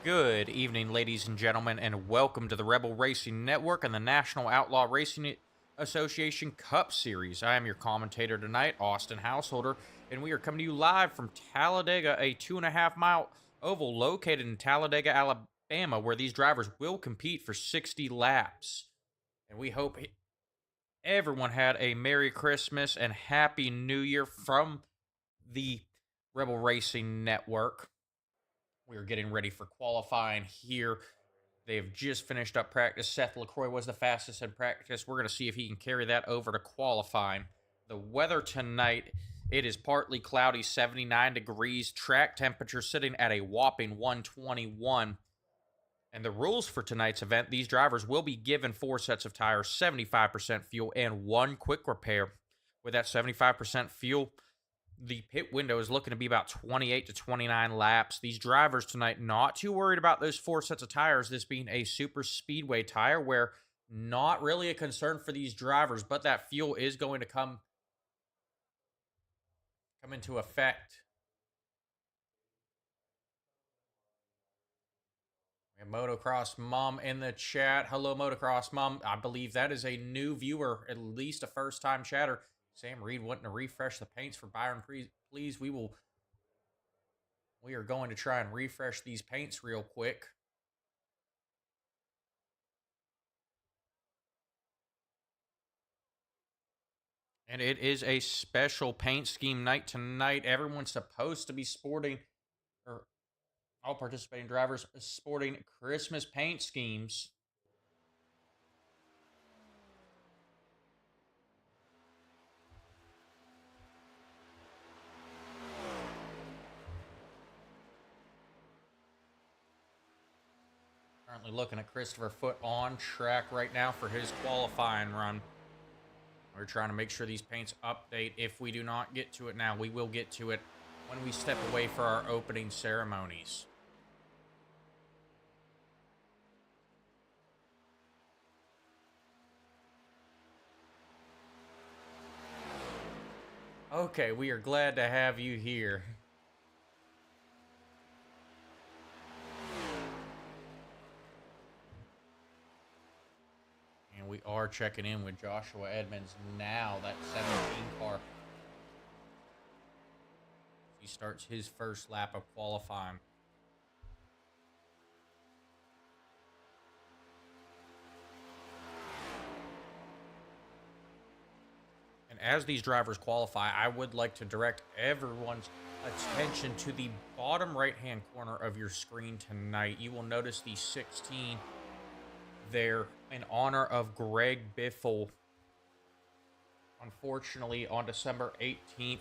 Good evening, ladies and gentlemen, and welcome to the Rebel Racing Network and the National Outlaw Racing Association Cup Series. I am your commentator tonight, Austin Householder, and we are coming to you live from Talladega, a 2.5 mile oval located in Talladega, Alabama, where these drivers will compete for 60 laps. And we hope everyone had a Merry Christmas and Happy New Year from the Rebel Racing Network. We are getting ready for qualifying here. They have just finished up practice. Seth LaCroix was the fastest in practice. We're going to see if he can carry that over to qualifying. The weather tonight, it is partly cloudy, 79 degrees. Track temperature sitting at a whopping 121. And the rules for tonight's event, these drivers will be given 4 sets of tires, 75% fuel, and 1 quick repair. With that 75% fuel, the pit window is looking to be about 28 to 29 laps. These drivers tonight not too worried about those 4 sets of tires, this being a super speedway tire, where not really a concern for these drivers, but that fuel is going to come into effect. We have Motocross Mom in the chat. Hello, Motocross Mom. I believe that is a new viewer, at least a first-time chatter. Sam Reed wanting to refresh the paints for Byron. Please, we are going to try and refresh these paints real quick. And it is a special paint scheme night tonight. Everyone's supposed to be sporting, or all participating drivers sporting Christmas paint schemes. Currently looking at Christopher Foote on track right now for his qualifying run. We're trying to make sure these paints update. If we do not get to it now, we will get to it when we step away for our opening ceremonies. Okay, we are glad to have you here. And we are checking in with Joshua Edmonds now, that 17 car. He starts his first lap of qualifying. And as these drivers qualify, I would like to direct everyone's attention to the bottom right-hand corner of your screen tonight. You will notice the 16 there in honor of Greg Biffle. Unfortunately, on December 18th,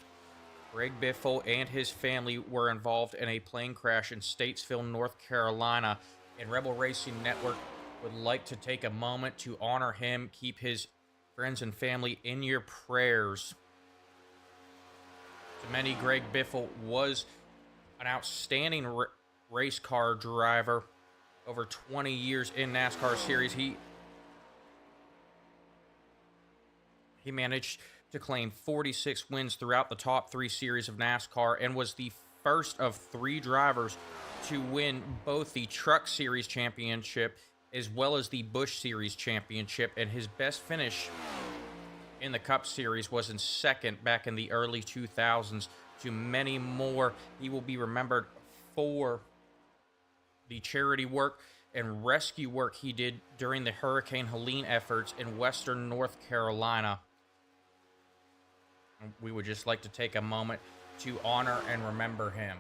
Greg Biffle and his family were involved in a plane crash in Statesville, North Carolina, and Rebel Racing Network would like to take a moment to honor him, keep his friends and family in your prayers. To many, Greg Biffle was an outstanding race car driver over 20 years in NASCAR series. He managed to claim 46 wins throughout the top 3 series of NASCAR and was the first of 3 drivers to win both the Truck Series Championship as well as the Busch Series Championship, and his best finish in the Cup Series was in second back in the early 2000s. To many more, he will be remembered for the charity work and rescue work he did during the Hurricane Helene efforts in western North Carolina. We would just like to take a moment to honor and remember him.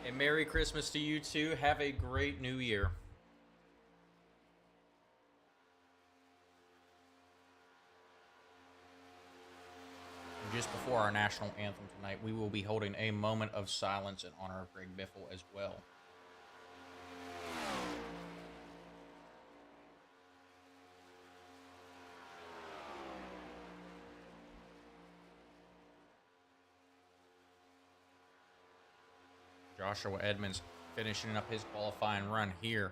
And Merry Christmas to you too. Have a great New Year. Just before our national anthem tonight, we will be holding a moment of silence in honor of Greg Biffle as well. Joshua Edmonds finishing up his qualifying run here.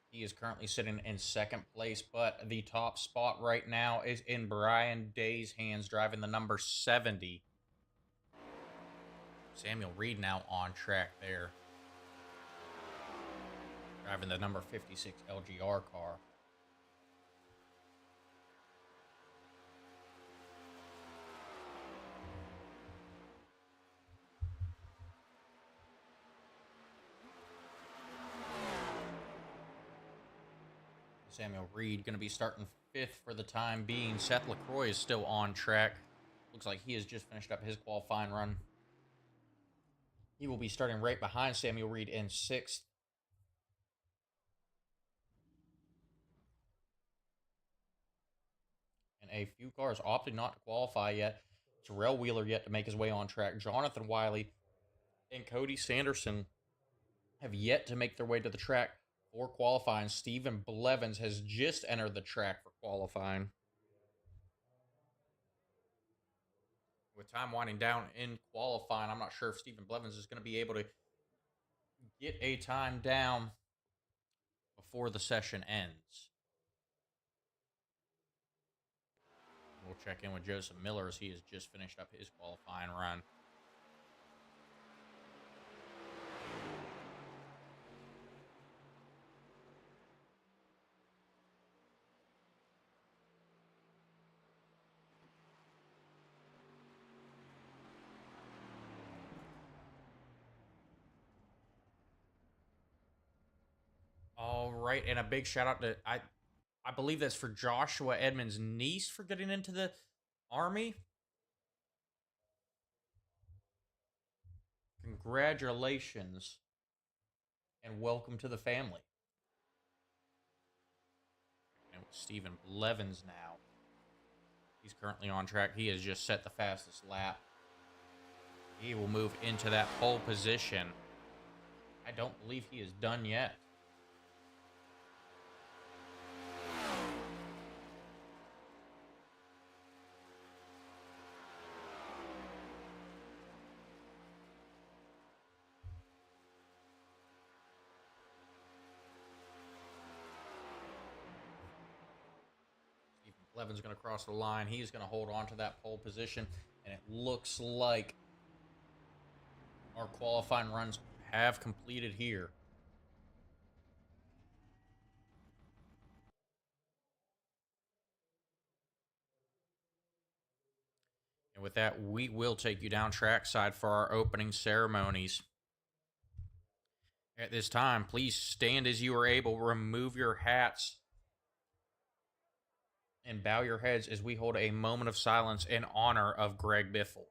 He is currently sitting in second place, but the top spot right now is in Brian Day's hands, driving the number 70. Samuel Reed now on track there, driving the number 56 LGR car. Samuel Reed going to be starting 5th for the time being. Seth LaCroix is still on track. Looks like he has just finished up his qualifying run. He will be starting right behind Samuel Reed in 6th. And a few cars opted not to qualify yet. Terrell Wheeler yet to make his way on track. Jonathan Wiley and Cody Sanderson have yet to make their way to the track for qualifying. Stephen Blevins has just entered the track for qualifying. With time winding down in qualifying, I'm not sure if Stephen Blevins is going to be able to get a time down before the session ends. We'll check in with Joseph Miller as he has just finished up his qualifying run. All right, and a big shout out to I believe that's for Joshua Edmonds' niece for getting into the Army. Congratulations and welcome to the family. And with Stephen Blevins now. He's currently on track. He has just set the fastest lap. He will move into that pole position. I don't believe he is done yet. Levin's going to cross the line. He's going to hold on to that pole position. And it looks like our qualifying runs have completed here. And with that, we will take you down trackside for our opening ceremonies. At this time, please stand as you are able. Remove your hats and bow your heads as we hold a moment of silence in honor of Greg Biffle.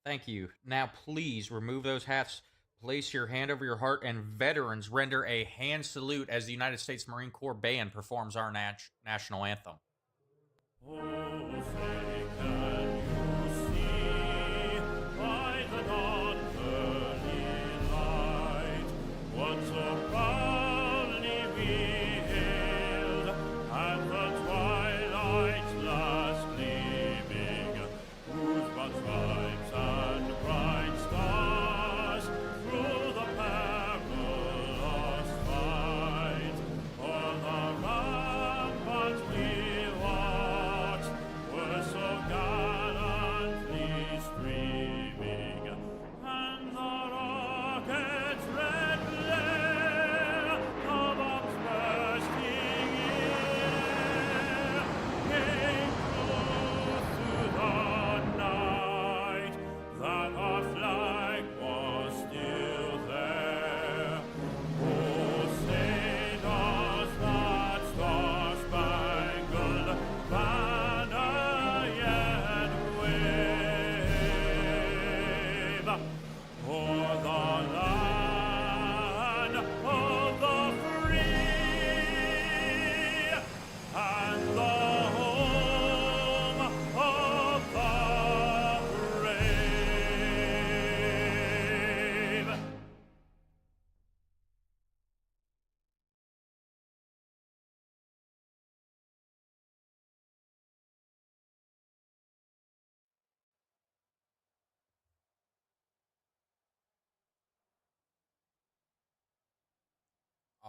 Thank you. Now, please remove those hats. Place your hand over your heart, and veterans render a hand salute as the United States Marine Corps Band performs our national anthem. We're so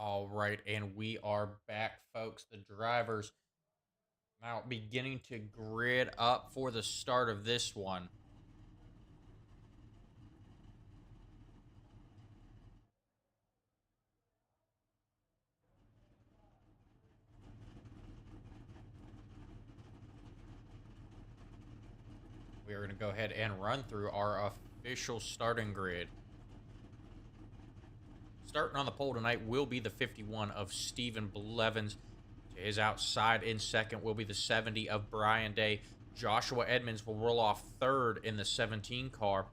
All right, and we are back, folks. The drivers now beginning to grid up for the start of this one. We are going to go ahead and run through our official starting grid. Starting on the pole tonight will be the 51 of Stephen Blevins. To his outside in second will be the 70 of Brian Day. Joshua Edmonds will roll off third in the 17 car.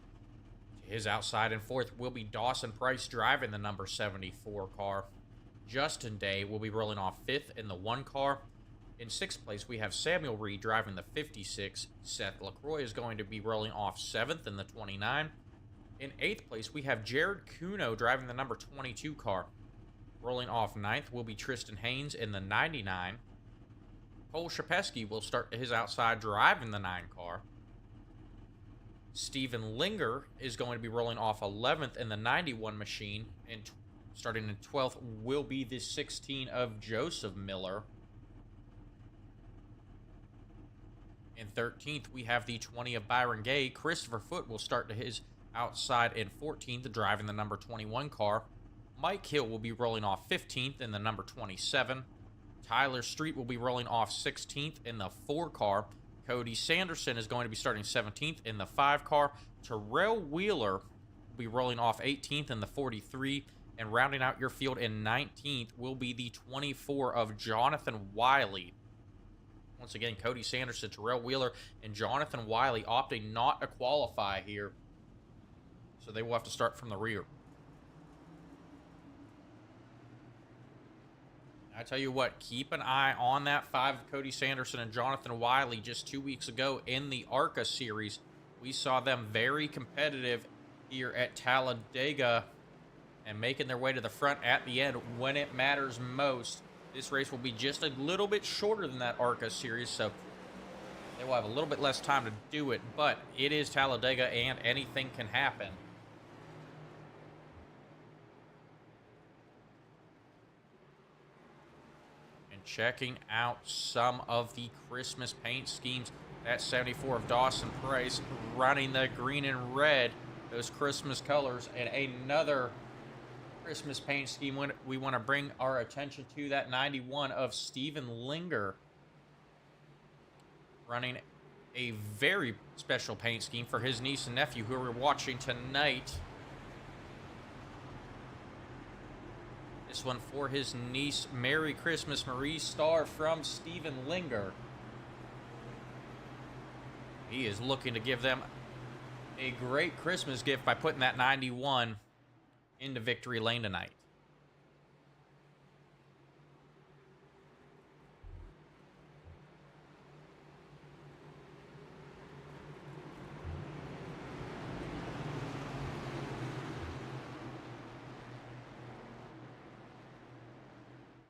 To his outside in fourth will be Dawson Price driving the number 74 car. Justin Day will be rolling off fifth in the 1 car. In sixth place, we have Samuel Reed driving the 56. Seth LaCroix is going to be rolling off seventh in the 29. In eighth place, we have Jared Kuno driving the number 22 car. Rolling off ninth will be Tristan Haynes in the 99. Cole Shapesky will start his outside driving the 9 car. Steven Linger is going to be rolling off 11th in the 91 machine. And starting in 12th will be the 16 of Joseph Miller. In 13th, we have the 20 of Byron Gay. Christopher Foote will start to his outside in 14th, driving the number 21 car. Mike Hill will be rolling off 15th in the number 27. Tyler Street will be rolling off 16th in the 4 car. Cody Sanderson is going to be starting 17th in the 5 car. Terrell Wheeler will be rolling off 18th in the 43. And rounding out your field in 19th will be the 24 of Jonathan Wiley. Once again, Cody Sanderson, Terrell Wheeler, and Jonathan Wiley opting not to qualify here. So they will have to start from the rear. I tell you what, keep an eye on that 5 of Cody Sanderson and Jonathan Wiley. Just 2 weeks ago in the ARCA series, we saw them very competitive here at Talladega and making their way to the front at the end when it matters most. This race will be just a little bit shorter than that ARCA series, so they will have a little bit less time to do it, but it is Talladega and anything can happen. And checking out some of the Christmas paint schemes, that 74 of Dawson Price running the green and red, those Christmas colors, and another Christmas paint scheme we want to bring our attention to, that 91 of Steven Linger running a very special paint scheme for his niece and nephew who are watching tonight. This one for his niece. Merry Christmas, Marie Starr, from Steven Linger. He is looking to give them a great Christmas gift by putting that 91 into victory lane tonight.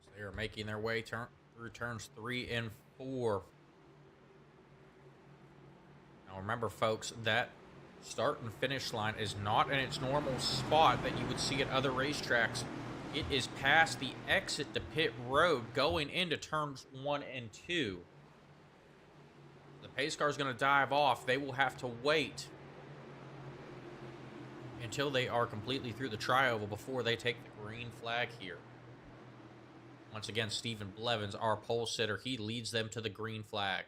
So they are making their way through turns 3 and 4. Now remember, folks, that start and finish line is not in its normal spot that you would see at other racetracks. It is past the exit to pit road going into turns 1 and 2. The pace car is going to dive off. They will have to wait until they are completely through the tri-oval before they take the green flag here. Once again, Stephen Blevins, our pole sitter, he leads them to the green flag.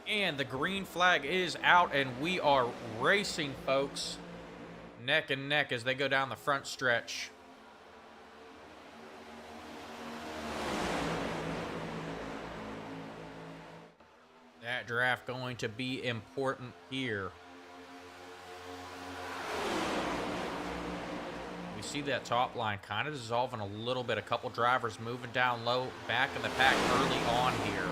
And the green flag is out, and we are racing, folks. Neck and neck as they go down the front stretch. That draft going to be important here. We see that top line kind of dissolving a little bit. A couple drivers moving down low, back in the pack early on here.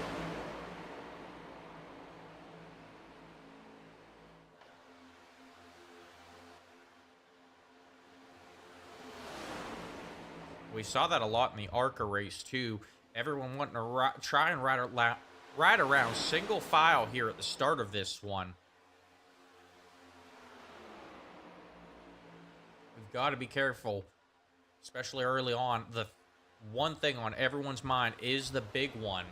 We saw that a lot in the ARCA race, too. Everyone wanting to try and ride around single file here at the start of this one. got to be careful, especially early on. The one thing on everyone's mind is the big one.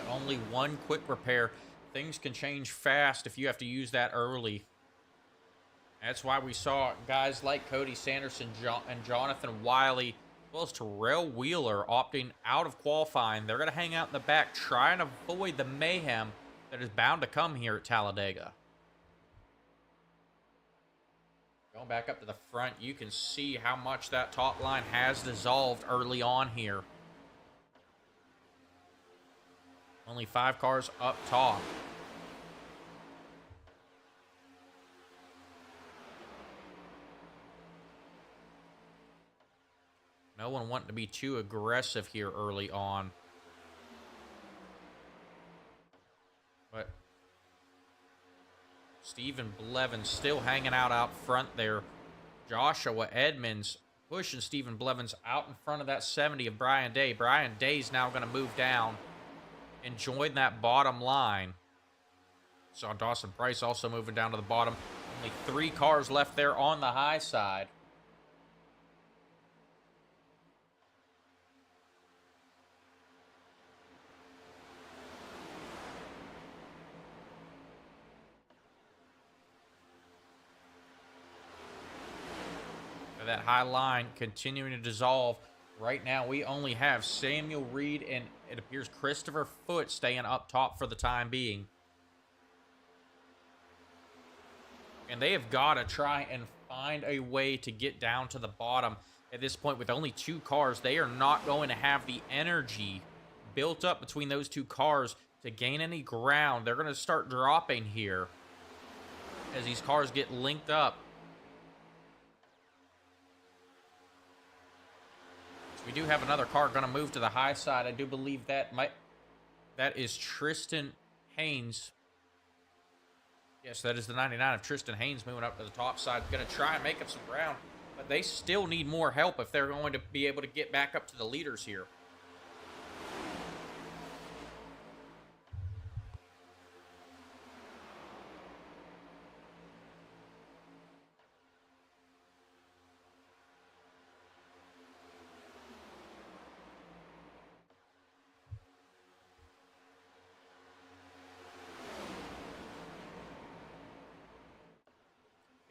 Only one quick repair. Things can change fast if you have to use that early. That's why we saw guys like Cody Sanderson and Jonathan Wiley, as well as Terrell Wheeler, opting out of qualifying. They're going to hang out in the back, try and avoid the mayhem that is bound to come here at Talladega. Going back up to the front, you can see how much that top line has dissolved early on here. Only 5 cars up top. No one wanting to be too aggressive here early on. But Stephen Blevins still hanging out front there. Joshua Edmonds pushing Stephen Blevins out in front of that 70 of Brian Day. Brian Day's now going to move down and join that bottom line. Saw Dawson Price also moving down to the bottom. Only 3 cars left there on the high side. That high line continuing to dissolve. Right now, we only have Samuel Reed and it appears Christopher Foote staying up top for the time being. And they have got to try and find a way to get down to the bottom. At this point, with only 2 cars, they are not going to have the energy built up between those 2 cars to gain any ground. They're going to start dropping here as these cars get linked up. We do have another car going to move to the high side. I do believe that is Tristan Haynes. Yes, that is the 99 of Tristan Haynes moving up to the top side. Going to try and make up some ground, but they still need more help if they're going to be able to get back up to the leaders here.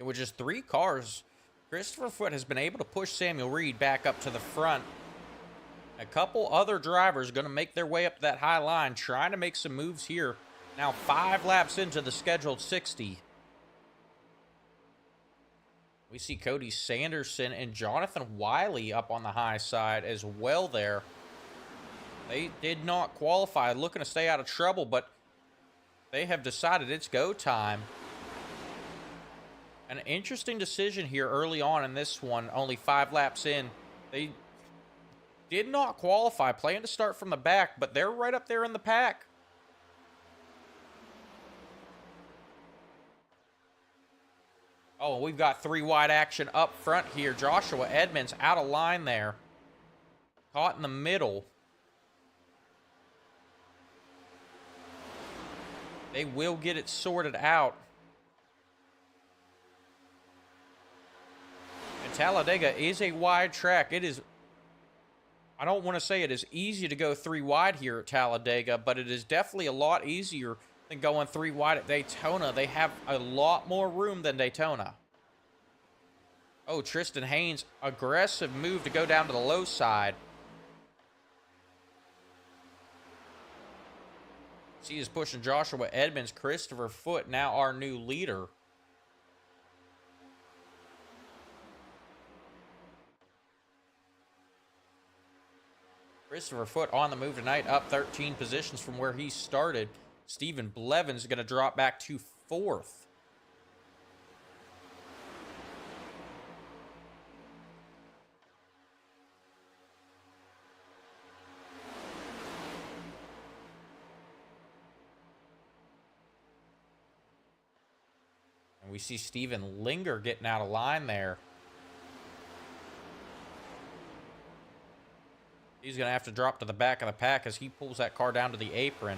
With just 3 cars, Christopher Foote has been able to push Samuel Reed back up to the front. A couple other drivers going to make their way up to that high line, trying to make some moves here. Now 5 laps into the scheduled 60. We see Cody Sanderson and Jonathan Wiley up on the high side as well there. They did not qualify, looking to stay out of trouble, but they have decided it's go time. An interesting decision here early on in this one, only 5 laps in. They did not qualify, planned to start from the back, but they're right up there in the pack. Oh, we've got 3 wide action up front here. Joshua Edmonds out of line there. Caught in the middle. They will get it sorted out. Talladega is a wide track. It is, I don't want to say it is easy to go 3 wide here at Talladega, but it is definitely a lot easier than going 3 wide at Daytona. They have a lot more room than Daytona. Oh, Tristan Haynes, aggressive move to go down to the low side. He is pushing Joshua Edmonds. Christopher Foote, now our new leader. Christopher Foote on the move tonight, up 13 positions from where he started. Stephen Blevins is going to drop back to 4th. And we see Steven Linger getting out of line there. He's going to have to drop to the back of the pack as he pulls that car down to the apron.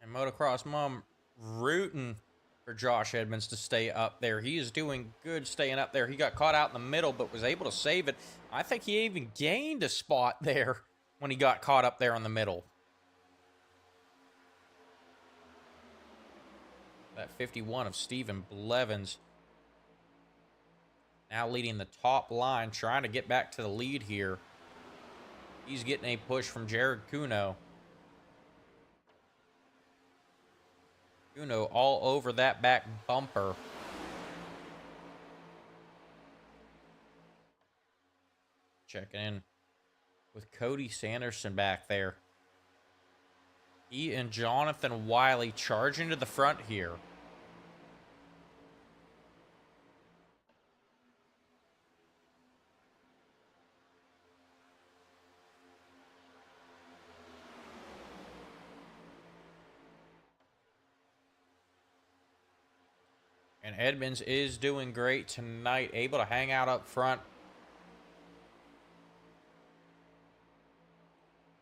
And Motocross Mom rooting for Josh Edmonds to stay up there. He is doing good staying up there. He got caught out in the middle, but was able to save it. I think he even gained a spot there when he got caught up there in the middle. That 51 of Stephen Blevins now leading the top line, trying to get back to the lead here. He's getting a push from Jared Kuno. Kuno all over that back bumper. Checking in with Cody Sanderson back there. He and Jonathan Wiley charging to the front here. And Edmonds is doing great tonight, able to hang out up front.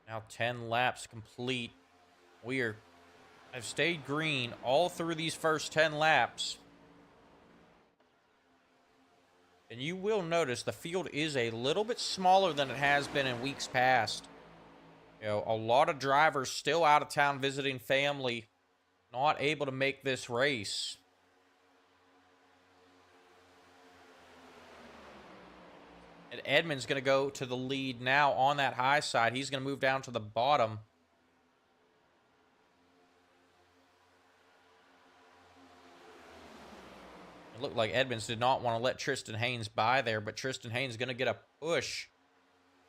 Now 10 laps complete. I've stayed green all through these first 10 laps. And you will notice the field is a little bit smaller than it has been in weeks past. You know, a lot of drivers still out of town visiting family, not able to make this race. And Edmonds going to go to the lead now on that high side. He's going to move down to the bottom. It looked like Edmonds did not want to let Tristan Haynes by there, but Tristan Haynes going to get a push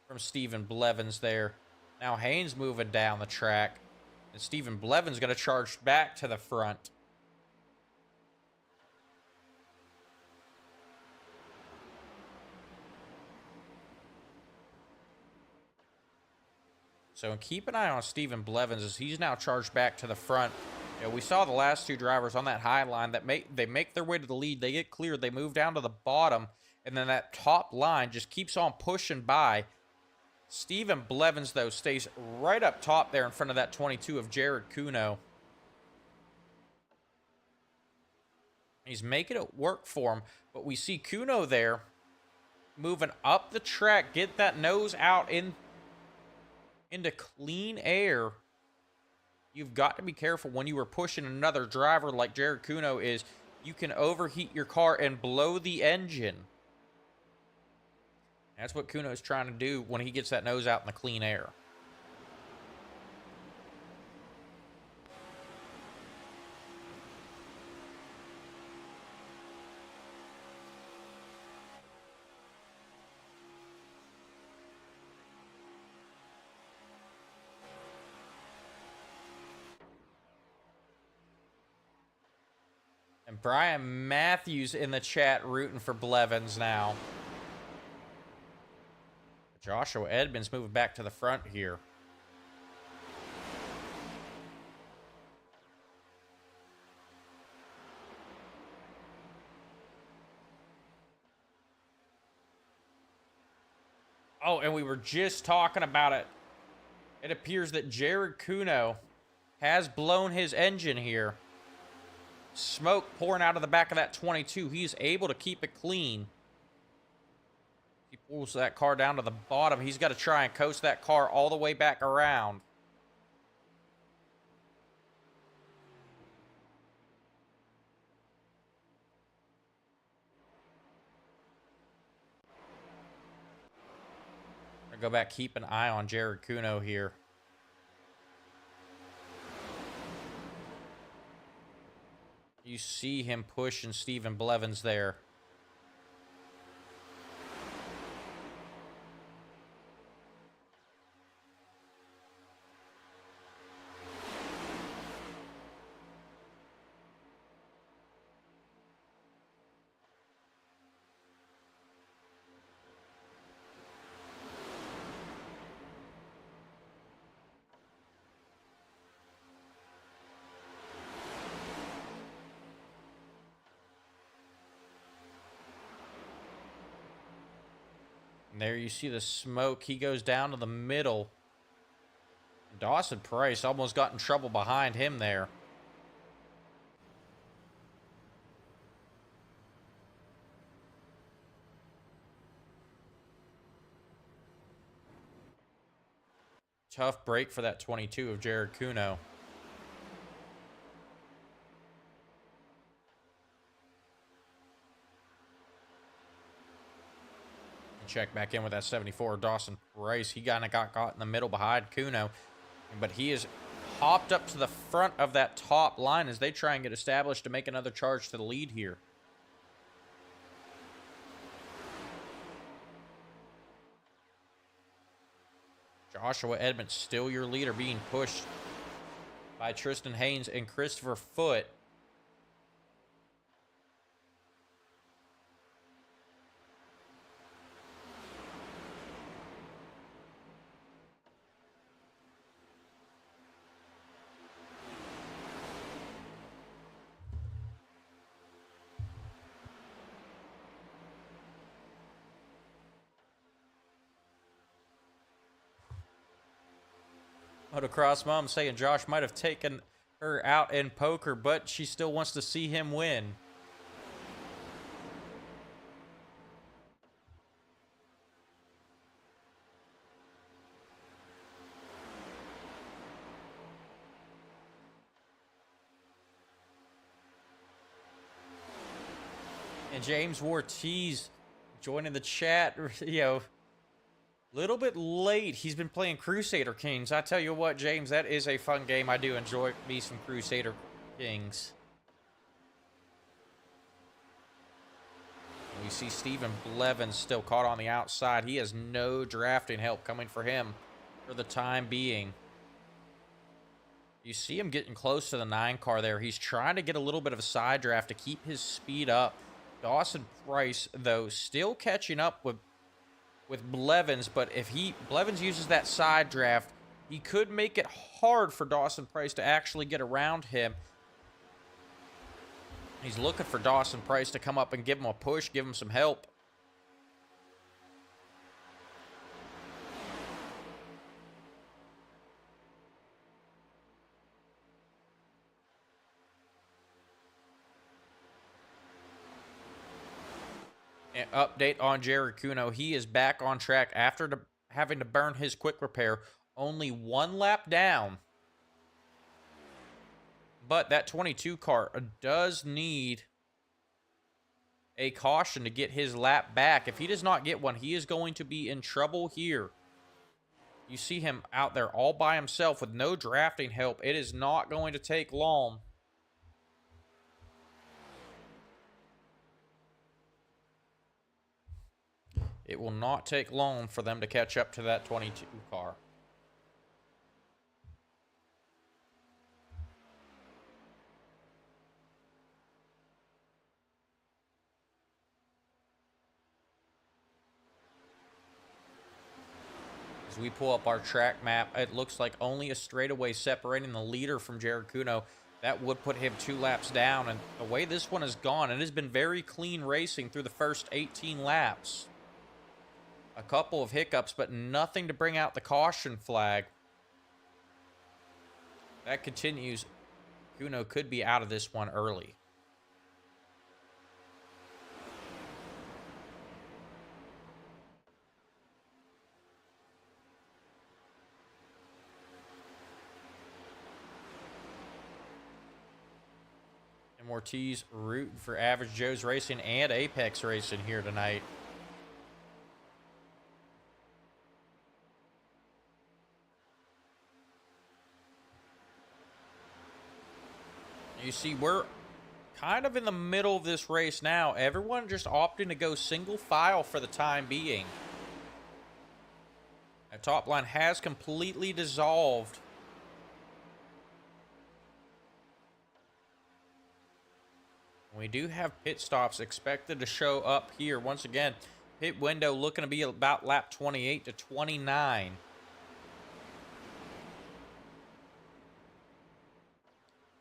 from Stephen Blevins there. Now Haynes moving down the track, and Stephen Blevins going to charge back to the front. So keep an eye on Stephen Blevins as he's now charged back to the front. You know, we saw the last two drivers on that high line that they make their way to the lead. They get cleared. They move down to the bottom. And then that top line just keeps on pushing by. Stephen Blevins, though, stays right up top there in front of that 22 of Jared Kuno. He's making it work for him. But we see Kuno there moving up the track. Get that nose out into clean air. You've got to be careful when you are pushing another driver like Jared Kuno is. You can overheat your car and blow the engine. That's what Kuno is trying to do when he gets that nose out in the clean air. And Brian Matthews in the chat rooting for Blevins now. Joshua Edmonds moving back to the front here. Oh, and we were just talking about it. It appears that Jared Kuno has blown his engine here. Smoke pouring out of the back of that 22. He's able to keep it clean. He pulls that car down to the bottom. He's got to try and coast that car all the way back around. I'll go back, keep an eye on Jared Kuno here. You see him pushing Stephen Blevins there. And there you see the smoke. He goes down to the middle. Dawson Price almost got in trouble behind him there. Tough break for that 22 of Jared Kuno. Check back in with that 74, Dawson Price. He kind of got caught in the middle behind Kuno, but he is hopped up to the front of that top line as they try and get established to make another charge to the lead here. Joshua Edmonds still your leader, being pushed by Tristan Haynes and Christopher Foote. Motocross Mom saying Josh might have taken her out in poker, but she still wants to see him win. And James Ortiz joining the chat, you know, little bit late. He's been playing Crusader Kings. I tell you what, James, that is a fun game. I do enjoy me some Crusader Kings. We see Stephen Blevins still caught on the outside. He has no drafting help coming for him for the time being. You see him getting close to the 9 car there. He's trying to get a little bit of a side draft to keep his speed up. Dawson Price, though, still catching up with Blevins, but if Blevins uses that side draft, he could make it hard for Dawson Price to actually get around him. He's looking for Dawson Price to come up and give him a push, give him some help. An update on Jared Kuno. He is back on track after having to burn his quick repair. Only 1 lap down. But that 22 car does need a caution to get his lap back. If he does not get one, he is going to be in trouble here. You see him out there all by himself with no drafting help. It is not going to take long. It will not take long for them to catch up to that 22 car. As we pull up our track map, it looks like only a straightaway separating the leader from Jared Kuno. That would put him 2 laps down. And the way this one has gone, it has been very clean racing through the first 18 laps. A couple of hiccups, but nothing to bring out the caution flag. That continues. Kuno could be out of this one early. And Ortiz rooting for Average Joe's Racing and Apex Racing here tonight. You see, we're kind of in the middle of this race now. Everyone just opting to go single file for the time being. That top line has completely dissolved. We do have pit stops expected to show up here. Once again, pit window looking to be about lap 28 to 29.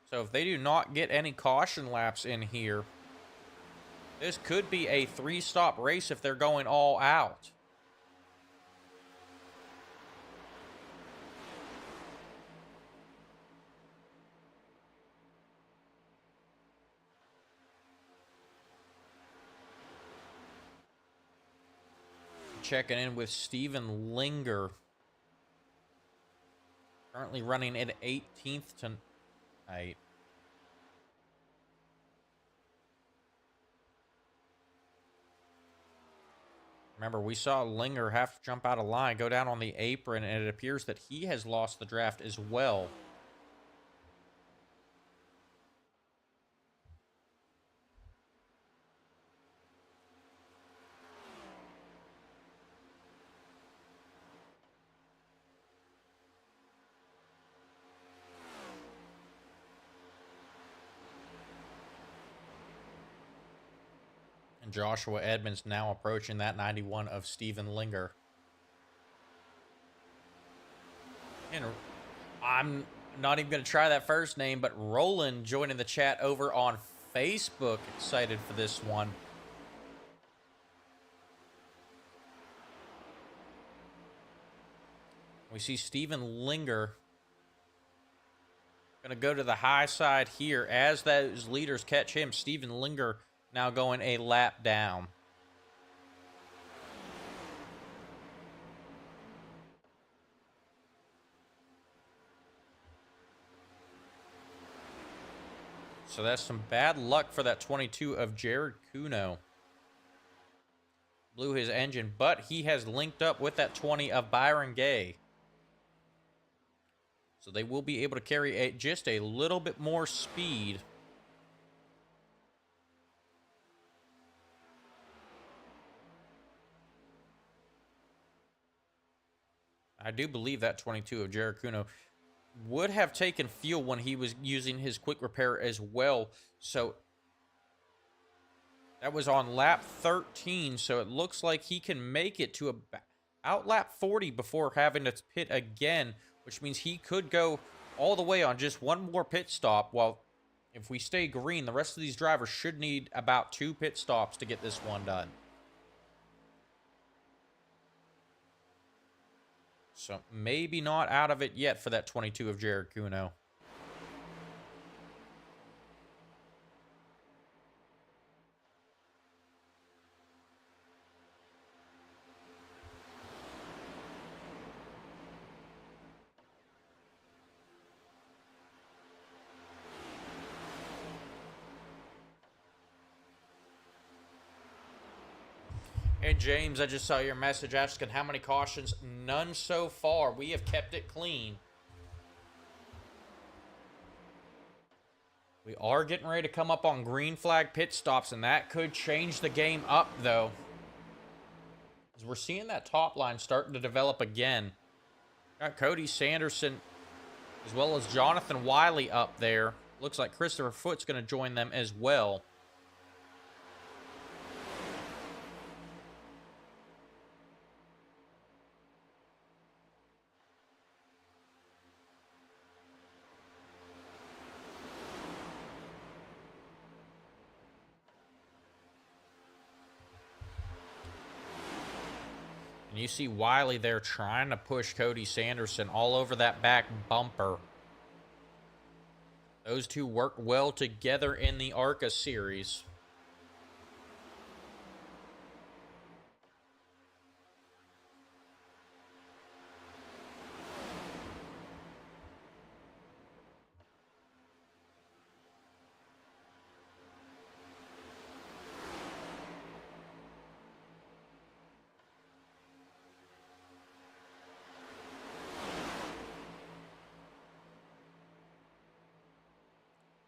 So if they do not get any caution laps in here, this could be a 3-stop race if they're going all out. checking in with Steven Linger. Currently running at 18th tonight. Remember, we saw Linger have to jump out of line, go down on the apron, and it appears that he has lost the draft as well. And Joshua Edmonds now approaching that 91 of Steven Linger. And I'm not even going to try that first name, but Roland joining the chat over on Facebook. Excited for this one. We see Steven Linger going to go to the high side here. As those leaders catch him, Steven Linger now going a lap down. So that's some bad luck for that 22 of Jared Kuno. Blew his engine, but he has linked up with that 20 of Byron Gay. So they will be able to carry just a little bit more speed. I do believe that 22 of Jared Kuno would have taken fuel when he was using his quick repair as well. So that was on lap 13. So it looks like he can make it to about lap 40 before having to pit again, which means he could go all the way on just one more pit stop. While if we stay green, the rest of these drivers should need about 2 pit stops to get this one done. So maybe not out of it yet for that 22 of Jared Kuno. Hey, James, I just saw your message asking how many cautions. None so far. We have kept it clean. We are getting ready to come up on green flag pit stops, and that could change the game up, though. As we're seeing that top line starting to develop again. Got Cody Sanderson as well as Jonathan Wiley up there. Looks like Christopher Foot's going to join them as well. And you see Wiley there trying to push Cody Sanderson all over that back bumper. Those two work well together in the ARCA series.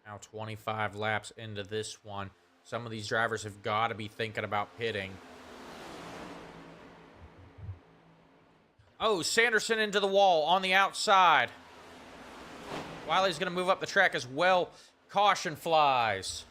Now 25 laps into this one. Some of these drivers have got to be thinking about pitting. Oh, Sanderson into the wall on the outside. Wiley's going to move up the track as well. Caution flies.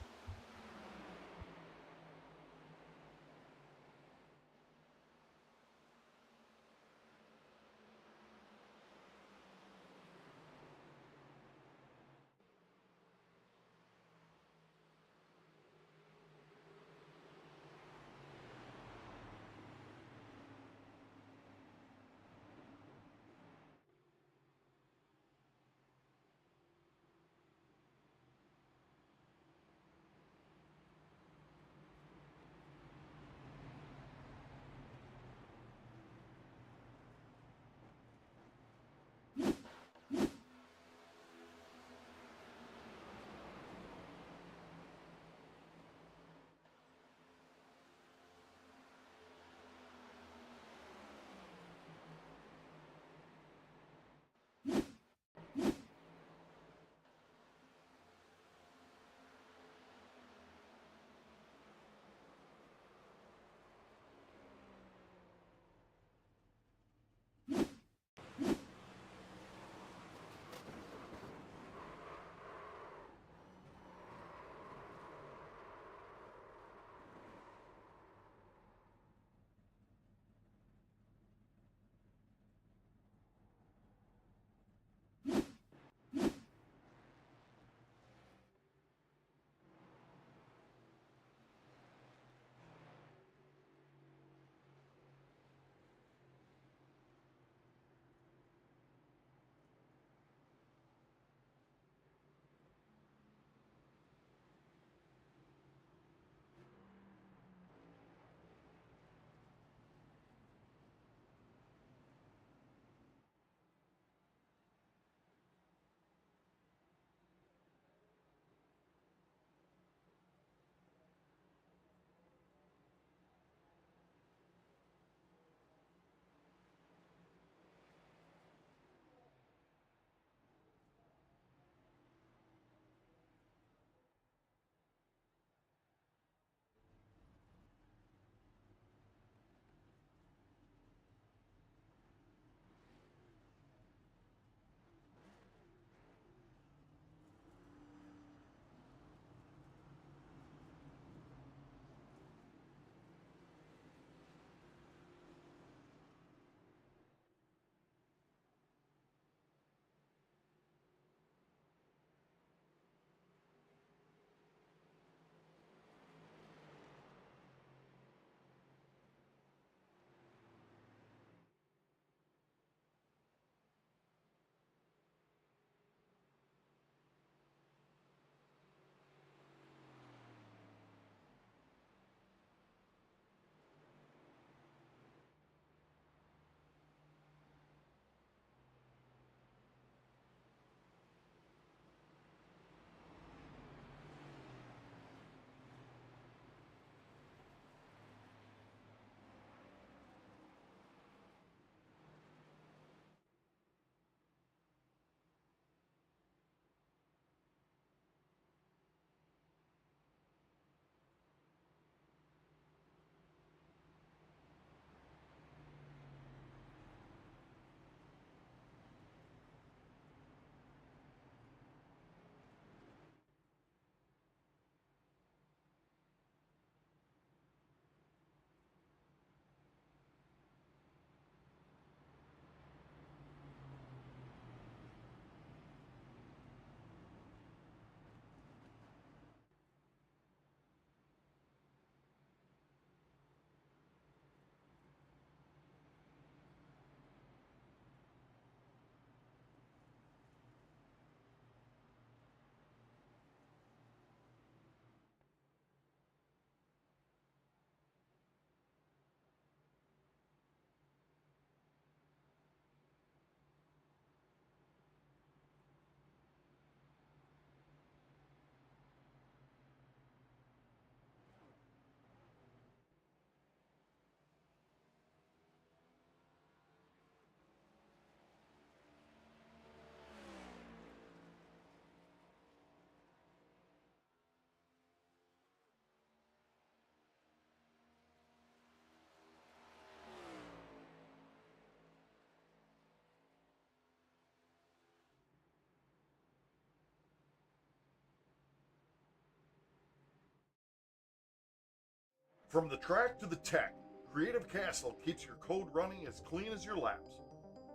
From the track to the tech, Creative Castle keeps your code running as clean as your laps.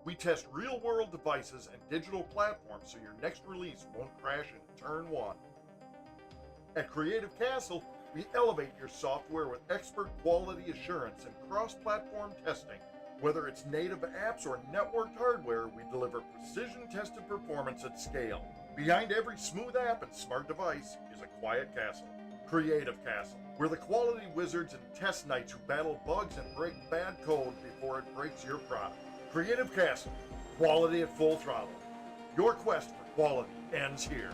We test real-world devices and digital platforms so your next release won't crash in turn one. At Creative Castle, we elevate your software with expert quality assurance and cross-platform testing. Whether it's native apps or networked hardware, we deliver precision-tested performance at scale. Behind every smooth app and smart device is a quiet castle. Creative Castle. We're the quality wizards and test knights who battle bugs and break bad code before it breaks your product. Creative Castle. Quality at full throttle. Your quest for quality ends here.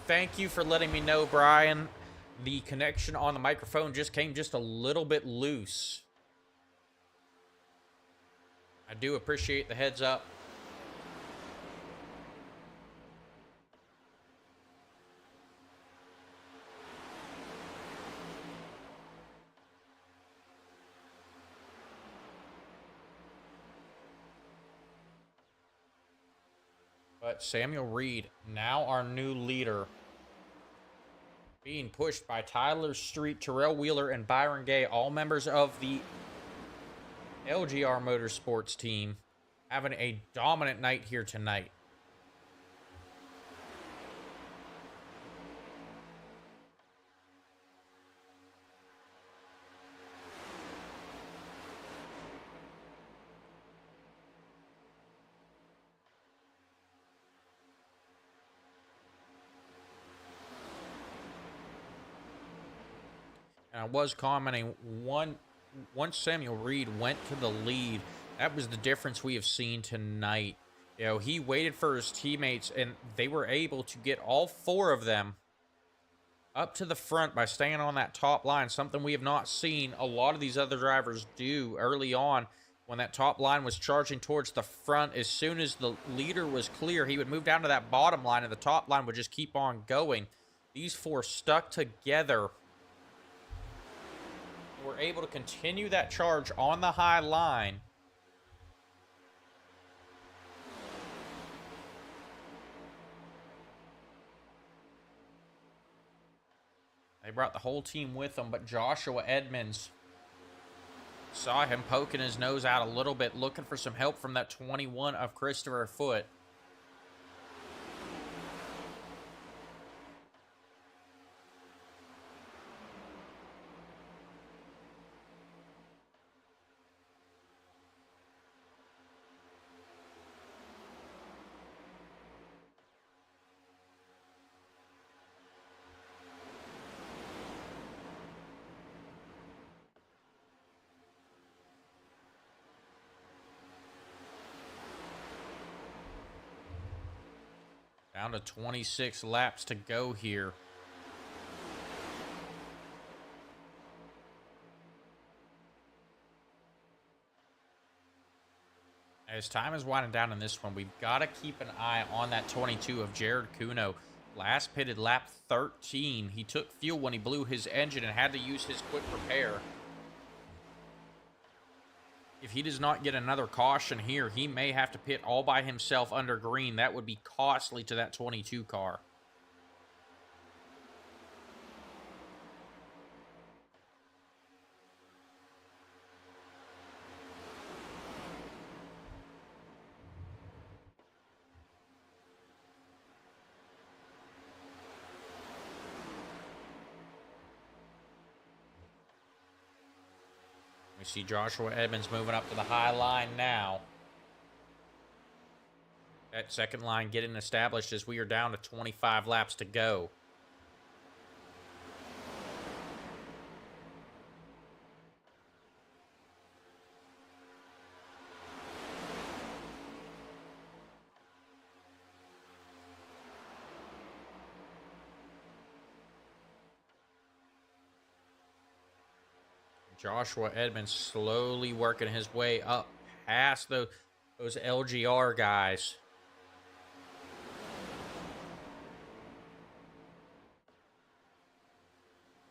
Thank you for letting me know, Brian. The connection on the microphone just came just a little bit loose. I do appreciate the heads up. But Samuel Reed, now our new leader, being pushed by Tyler Street, Terrell Wheeler, and Byron Gay, all members of the LGR Motorsports team, having a dominant night here tonight. And I was commenting, once Samuel Reed went to the lead, that was the difference we have seen tonight. You know, he waited for his teammates, and they were able to get all four of them up to the front by staying on that top line, something we have not seen a lot of these other drivers do early on. When that top line was charging towards the front, as soon as the leader was clear, he would move down to that bottom line, and the top line would just keep on going. These four stuck together. We're able to continue that charge on the high line. They brought the whole team with them, but Joshua Edmonds saw him poking his nose out a little bit, looking for some help from that 21 of Christopher Foote. Down to 26 laps to go here. As time is winding down in this one, we've got to keep an eye on that 22 of Jared Kuno. Last pitted lap 13. He took fuel when he blew his engine and had to use his quick repair. If he does not get another caution here, he may have to pit all by himself under green. That would be costly to that 22 car. We see Joshua Edmonds moving up to the high line now. That second line getting established as we are down to 25 laps to go. Joshua Edmonds slowly working his way up past those LGR guys.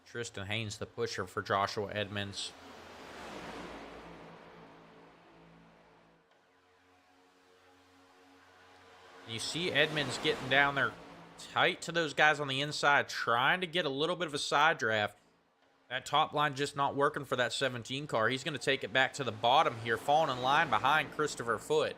Tristan Haynes, the pusher for Joshua Edmonds. You see Edmonds getting down there tight to those guys on the inside, trying to get a little bit of a side draft. That top line just not working for that 17 car. He's going to take it back to the bottom here, falling in line behind Christopher Foote.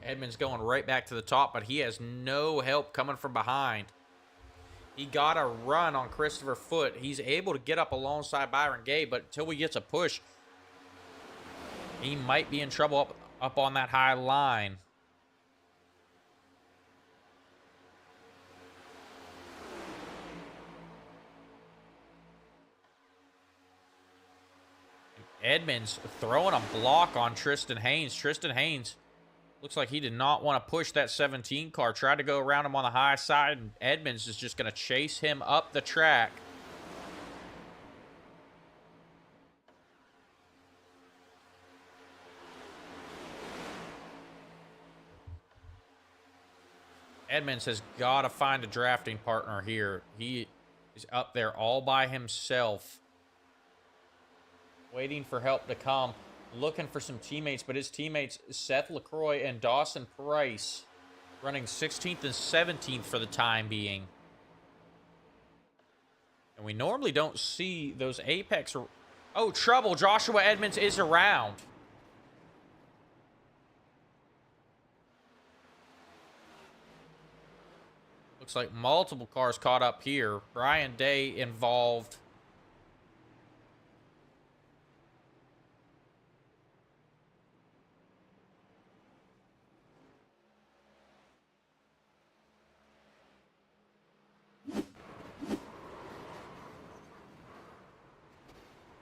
Edmonds going right back to the top, but he has no help coming from behind. He got a run on Christopher Foote. He's able to get up alongside Byron Gay, but until he gets a push, he might be in trouble up on that high line. Edmonds throwing a block on Tristan Haynes. Tristan Haynes looks like he did not want to push that 17 car. Tried to go around him on the high side, and Edmonds is just going to chase him up the track. Edmonds has got to find a drafting partner here. He's up there all by himself, waiting for help to come, looking for some teammates, but his teammates, Seth LaCroix and Dawson Price, running 16th and 17th for the time being. And we normally don't see those Apex... Oh, trouble! Joshua Edmonds is around. Looks like multiple cars caught up here. Brian Day involved.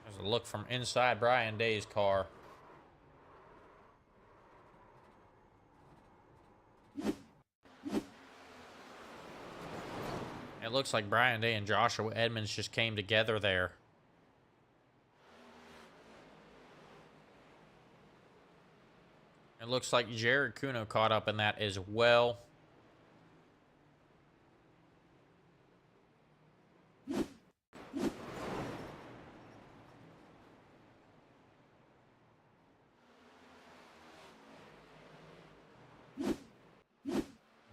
There's a look from inside Brian Day's car. It looks like Brian Day and Joshua Edmonds just came together there. It looks like Jared Kuno caught up in that as well.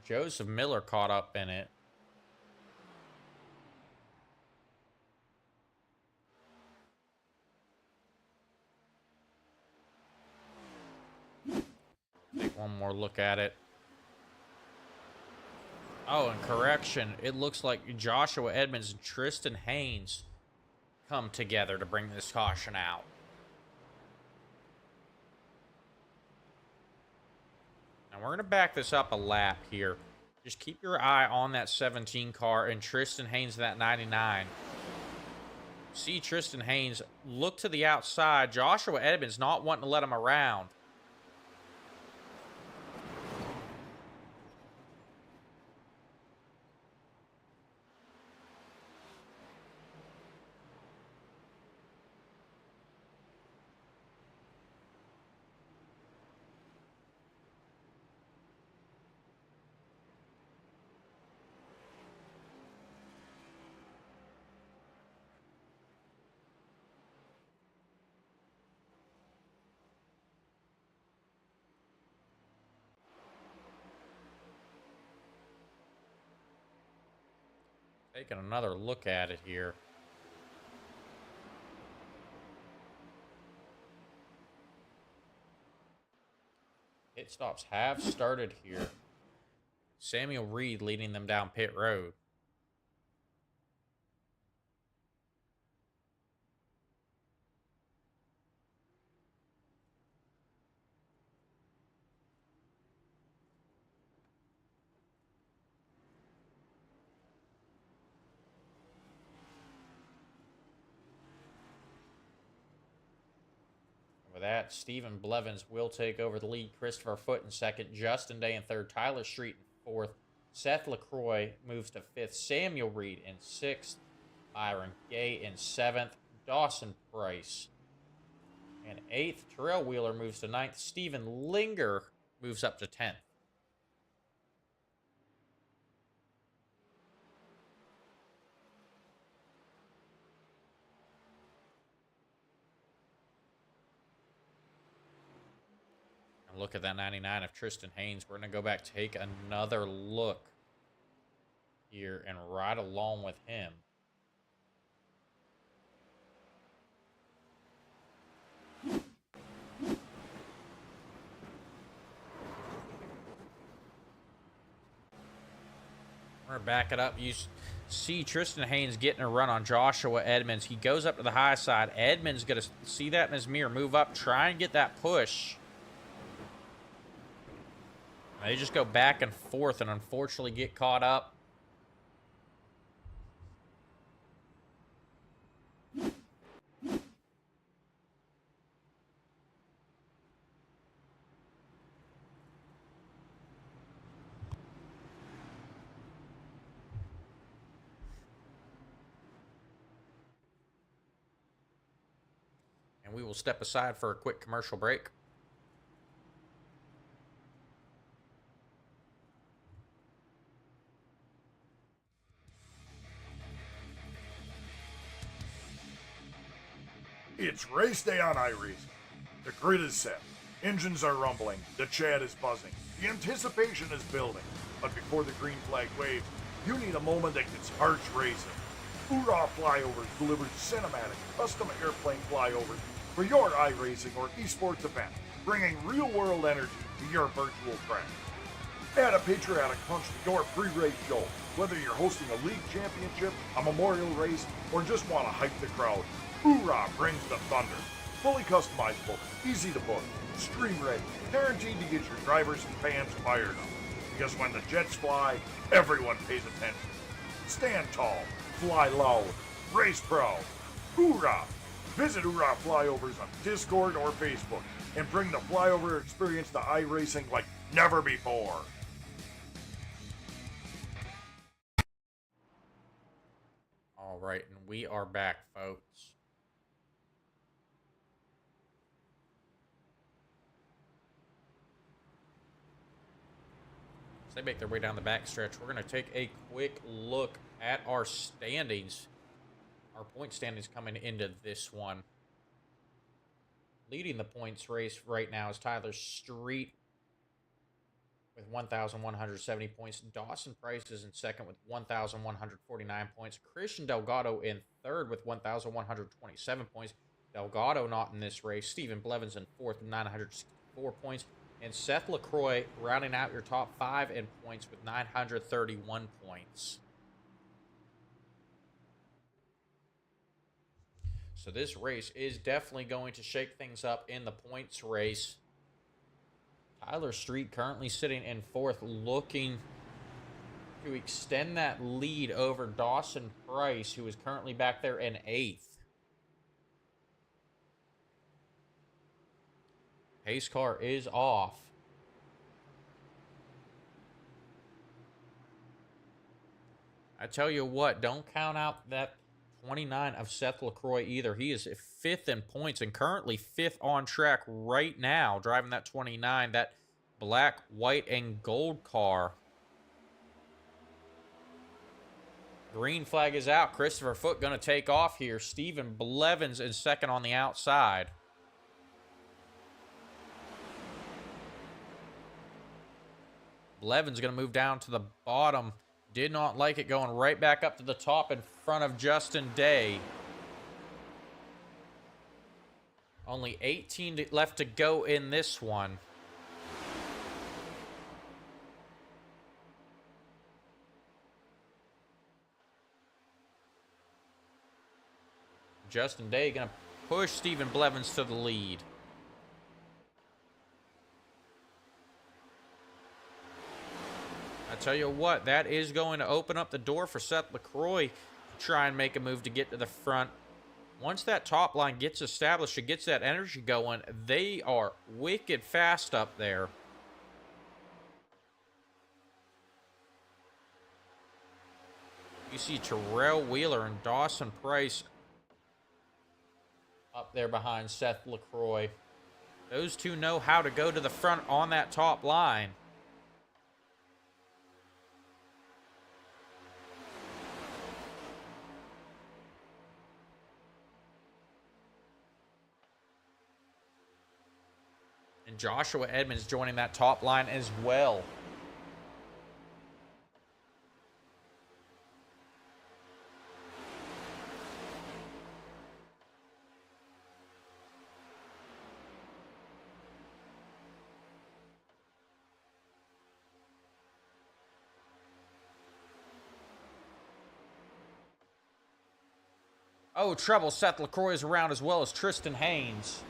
Joseph Miller caught up in it. Take one more look at it. Oh, and correction. It looks like Joshua Edmonds and Tristan Haynes come together to bring this caution out. Now, we're going to back this up a lap here. Just keep your eye on that 17 car and Tristan Haynes in that 99. See Tristan Haynes look to the outside. Joshua Edmonds not wanting to let him around. Taking another look at it here. Pit stops have started here. Samuel Reed leading them down pit road. For that, Stephen Blevins will take over the lead. Christopher Foote in second. Justin Day in third. Tyler Street in fourth. Seth LaCroix moves to fifth. Samuel Reed in sixth. Byron Gay in seventh. Dawson Price in eighth. Terrell Wheeler moves to ninth. Stephen Linger moves up to 10th. Look at that 99 of Tristan Haynes. We're going to go back, take another look here, and ride along with him. We're going to back it up. You see Tristan Haynes getting a run on Joshua Edmonds. He goes up to the high side. Edmonds going to see that in his mirror, move up, try and get that push. They just go back and forth and unfortunately get caught up. And we will step aside for a quick commercial break. It's race day on iRacing. The grid is set. Engines are rumbling. The chat is buzzing. The anticipation is building. But before the green flag waves, you need a moment that gets hearts racing. Hoorah Flyovers delivers cinematic, custom airplane flyovers for your iRacing or esports event, bringing real-world energy to your virtual track. Add a patriotic punch to your pre-race show. Whether you're hosting a league championship, a memorial race, or just want to hype the crowd, Hoorah brings the thunder. Fully customizable, easy to book, stream ready, guaranteed to get your drivers and fans fired up. Because when the jets fly, everyone pays attention. Stand tall, fly loud, race proud. Hoorah! Visit Hoorah Flyovers on Discord or Facebook and bring the flyover experience to iRacing like never before. All right, and we are back, folks. As they make their way down the backstretch, we're going to take a quick look at our standings. Our point standings coming into this one. Leading the points race right now is Tyler Street with 1,170 points. Dawson Price is in second with 1,149 points. Christian Delgado in third with 1,127 points. Delgado not in this race. Stephen Blevins in fourth with 964 points. And Seth LaCroix rounding out your top five in points with 931 points. So this race is definitely going to shake things up in the points race. Tyler Street currently sitting in fourth, looking to extend that lead over Dawson Price, who is currently back there in eighth. Pace car is off. I tell you what, don't count out that 29 of Seth LaCroix either. He is fifth in points and currently fifth on track right now, driving that 29, that black, white, and gold car. Green flag is out. Christopher Foote going to take off here. Stephen Blevins is second on the outside. Blevins going to move down to the bottom. Did not like it going right back up to the top in front of Justin Day. Only 18 left to go in this one. Justin Day going to push Stephen Blevins to the lead. I tell you what, that is going to open up the door for Seth LaCroix to try and make a move to get to the front. Once that top line gets established and gets that energy going, they are wicked fast up there. You see Terrell Wheeler and Dawson Price up there behind Seth LaCroix. Those two know how to go to the front on that top line. And Joshua Edmonds joining that top line as well. Oh, trouble. Seth LaCroix is around as well as Tristan Haynes.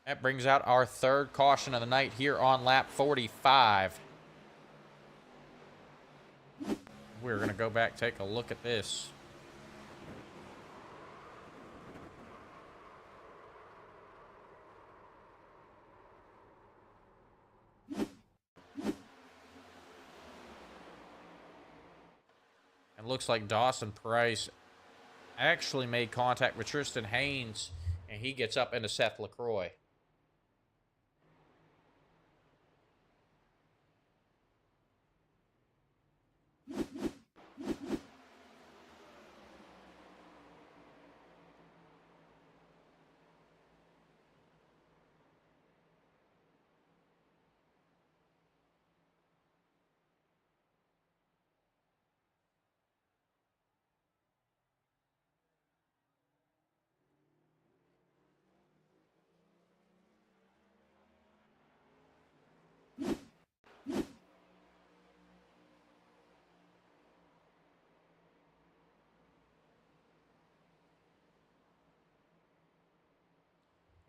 That brings out our third caution of the night here on lap 45. We're going to go back, take a look at this. And looks like Dawson Price actually made contact with Tristan Haynes, and he gets up into Seth LaCroix.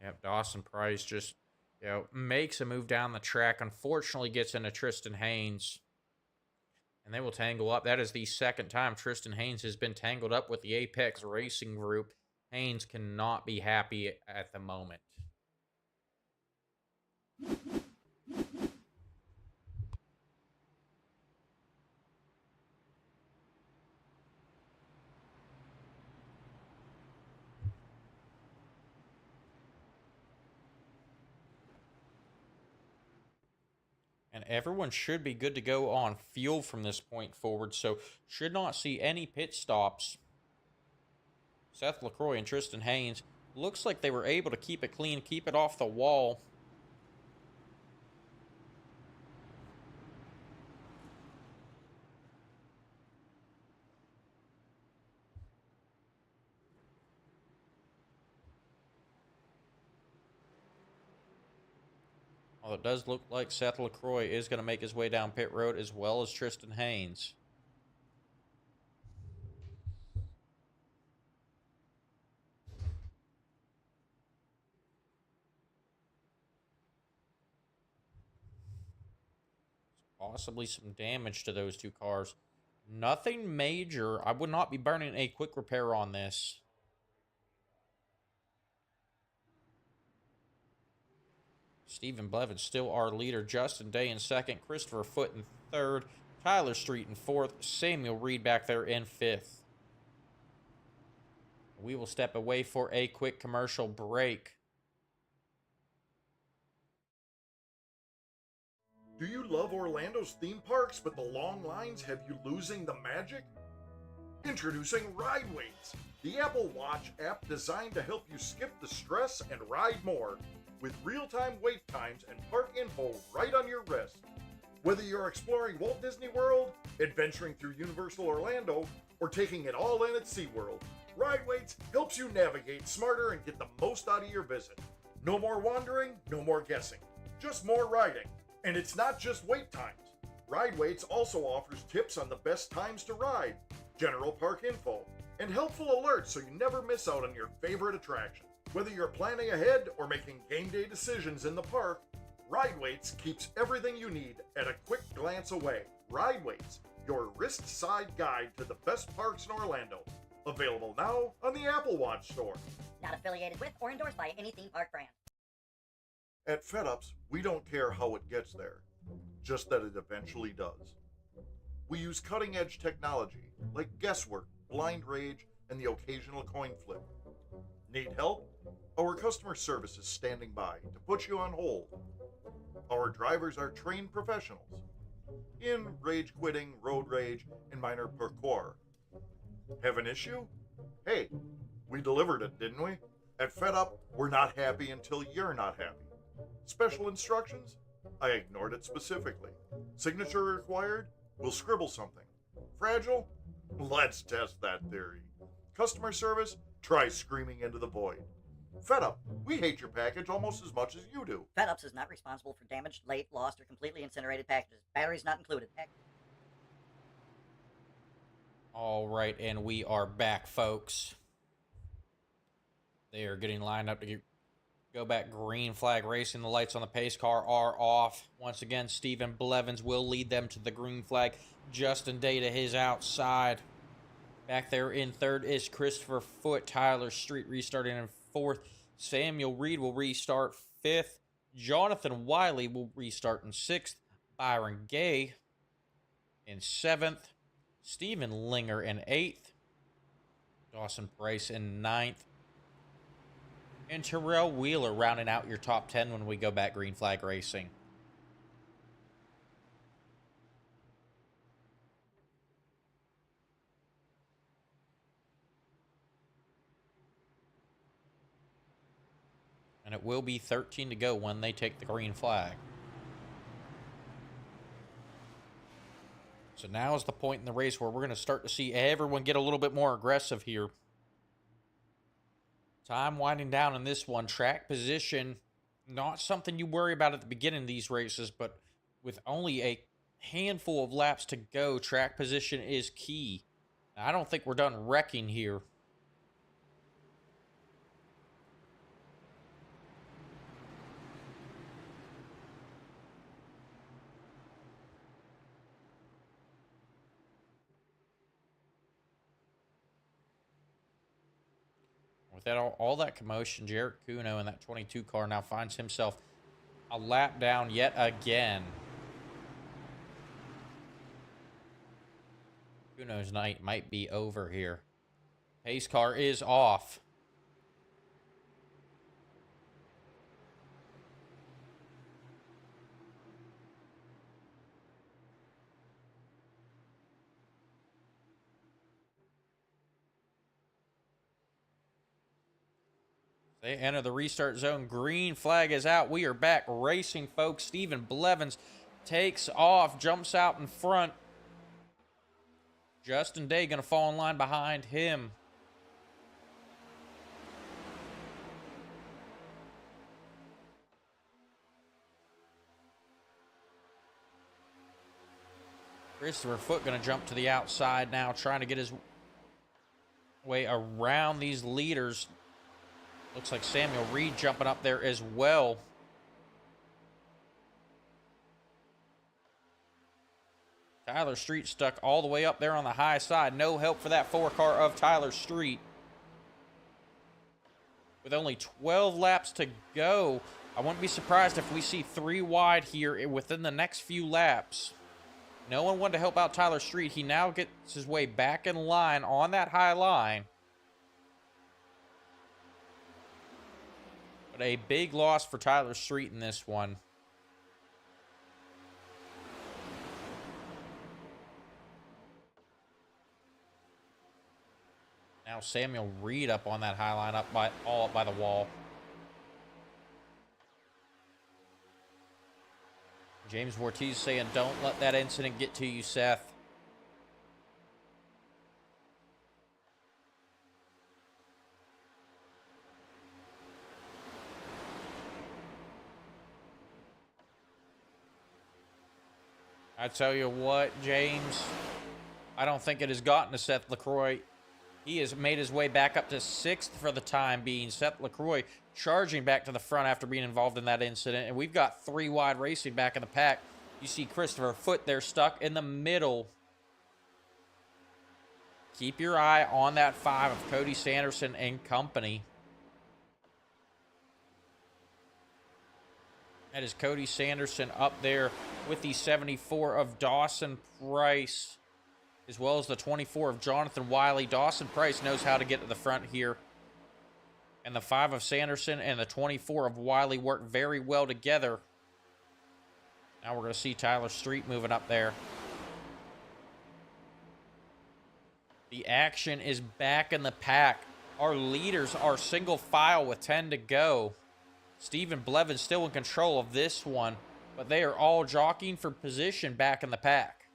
Yep, Dawson Price just, makes a move down the track. Unfortunately, gets into Tristan Haynes, and they will tangle up. That is the second time Tristan Haynes has been tangled up with the Apex Racing Group. Haynes cannot be happy at the moment. And everyone should be good to go on fuel from this point forward, so should not see any pit stops. Seth LaCroix and Tristan Haynes, looks like they were able to keep it clean, keep it off the wall. Although it does look like Seth LaCroix is going to make his way down pit road, as well as Tristan Haynes. Possibly some damage to those two cars. Nothing major. I would not be burning a quick repair on this. Stephen Blevins still our leader. Justin Day in second. Christopher Foote in third. Tyler Street in fourth. Samuel Reed back there in fifth. We will step away for a quick commercial break. Do you love Orlando's theme parks, but the long lines have you losing the magic? Introducing Ride Waits, the Apple Watch app designed to help you skip the stress and ride more, with real-time wait times and park info right on your wrist. Whether you're exploring Walt Disney World, adventuring through Universal Orlando, or taking it all in at SeaWorld, Ride Waits helps you navigate smarter and get the most out of your visit. No more wandering, no more guessing, just more riding. And it's not just wait times. Ride Waits also offers tips on the best times to ride, general park info, and helpful alerts so you never miss out on your favorite attraction. Whether you're planning ahead or making game day decisions in the park, Ride Waits keeps everything you need at a quick glance away. Ride Waits, your wrist-side guide to the best parks in Orlando. Available now on the Apple Watch store. Not affiliated with or endorsed by any theme park brand. At FedUps, we don't care how it gets there, just that it eventually does. We use cutting-edge technology like guesswork, blind rage, and the occasional coin flip. Need help? Our customer service is standing by to put you on hold. Our drivers are trained professionals in rage quitting, road rage, and minor parkour. Have an issue? Hey, we delivered it, didn't we? At FedUp, we're not happy until you're not happy. Special instructions? I ignored it specifically. Signature required? We'll scribble something. Fragile? Let's test that theory. Customer service? Try screaming into the void. FedUp, we hate your package almost as much as you do. FedUps is not responsible for damaged, late, lost, or completely incinerated packages. Batteries not included. All right, and we are back, folks. They are getting lined up to go back green flag racing. The lights on the pace car are off. Once again, Stephen Blevins will lead them to the green flag. Justin Day to his outside. Back there in third is Christopher Foote. Tyler Street restarting in fourth. Samuel Reed will restart fifth. Jonathan Wiley will restart in sixth. Byron Gay in seventh. Stephen Linger in eighth. Dawson Price in ninth. And Terrell Wheeler rounding out your top 10 when we go back green flag racing. And it will be 13 to go when they take the green flag. So now is the point in the race where we're going to start to see everyone get a little bit more aggressive here. Time winding down in this one. Track position, not something you worry about at the beginning of these races, but with only a handful of laps to go, track position is key. I don't think we're done wrecking here. With that all that commotion, Jarrett Kuno in that 22 car now finds himself a lap down yet again. Kuno's night might be over here. Pace car is off. They enter the restart zone. Green flag is out. We are back racing, folks. Stephen Blevins takes off, jumps out in front. Justin Day going to fall in line behind him. Christopher Foote going to jump to the outside now, trying to get his way around these leaders. Looks like Samuel Reed jumping up there as well. Tyler Street stuck all the way up there on the high side. No help for that 4 car of Tyler Street. With only 12 laps to go, I wouldn't be surprised if we see 3 wide here within the next few laps. No one wanted to help out Tyler Street. He now gets his way back in line on that high line. But a big loss for Tyler Street in this one. Now Samuel Reed up on that high line, all up by the wall. James Vortiz saying, don't let that incident get to you, Seth. I tell you what, James, I don't think it has gotten to Seth LaCroix. He has made his way back up to 6th for the time being. Seth LaCroix charging back to the front after being involved in that incident. And we've got 3 wide racing back in the pack. You see Christopher Foote there stuck in the middle. Keep your eye on that 5 of Cody Sanderson and company. That is Cody Sanderson up there with the 74 of Dawson Price, as well as the 24 of Jonathan Wiley. Dawson Price knows how to get to the front here. And the 5 of Sanderson and the 24 of Wiley work very well together. Now we're going to see Tyler Street moving up there. The action is back in the pack. Our leaders are single file with 10 to go. Stephen Blevins still in control of this one, but they are all jockeying for position back in the pack.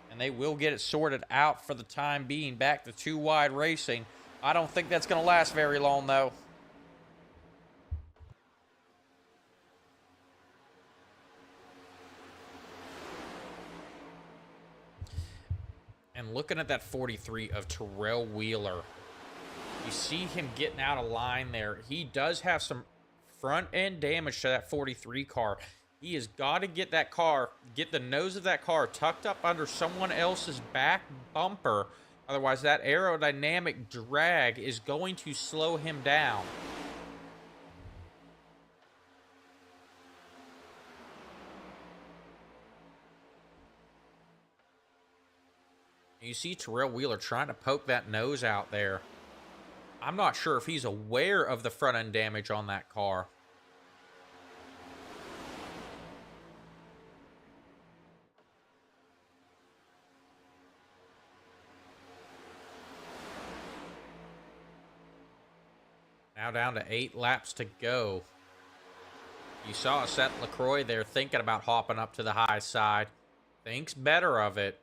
And they will get it sorted out for the time being. Back to 2 wide racing. I don't think that's going to last very long, though. And looking at that 43 of Terrell Wheeler, you see him getting out of line there. He does have some front end damage to that 43 car. He has got to get that car, get the nose of that car tucked up under someone else's back bumper. Otherwise, that aerodynamic drag is going to slow him down. You see Terrell Wheeler trying to poke that nose out there. I'm not sure if he's aware of the front end damage on that car. Now down to 8 laps to go. You saw Seth LaCroix there thinking about hopping up to the high side. Thinks better of it.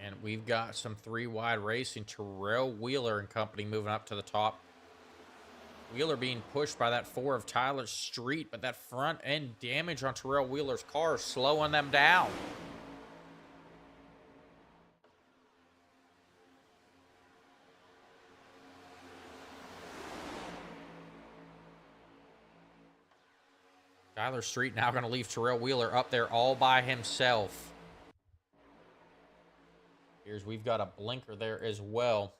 And we've got some 3 wide racing. Terrell Wheeler and company moving up to the top. Wheeler being pushed by that 4 of Tyler Street, but that front end damage on Terrell Wheeler's car is slowing them down. Tyler Street now going to leave Terrell Wheeler up there all by himself. We've got a blinker there as well.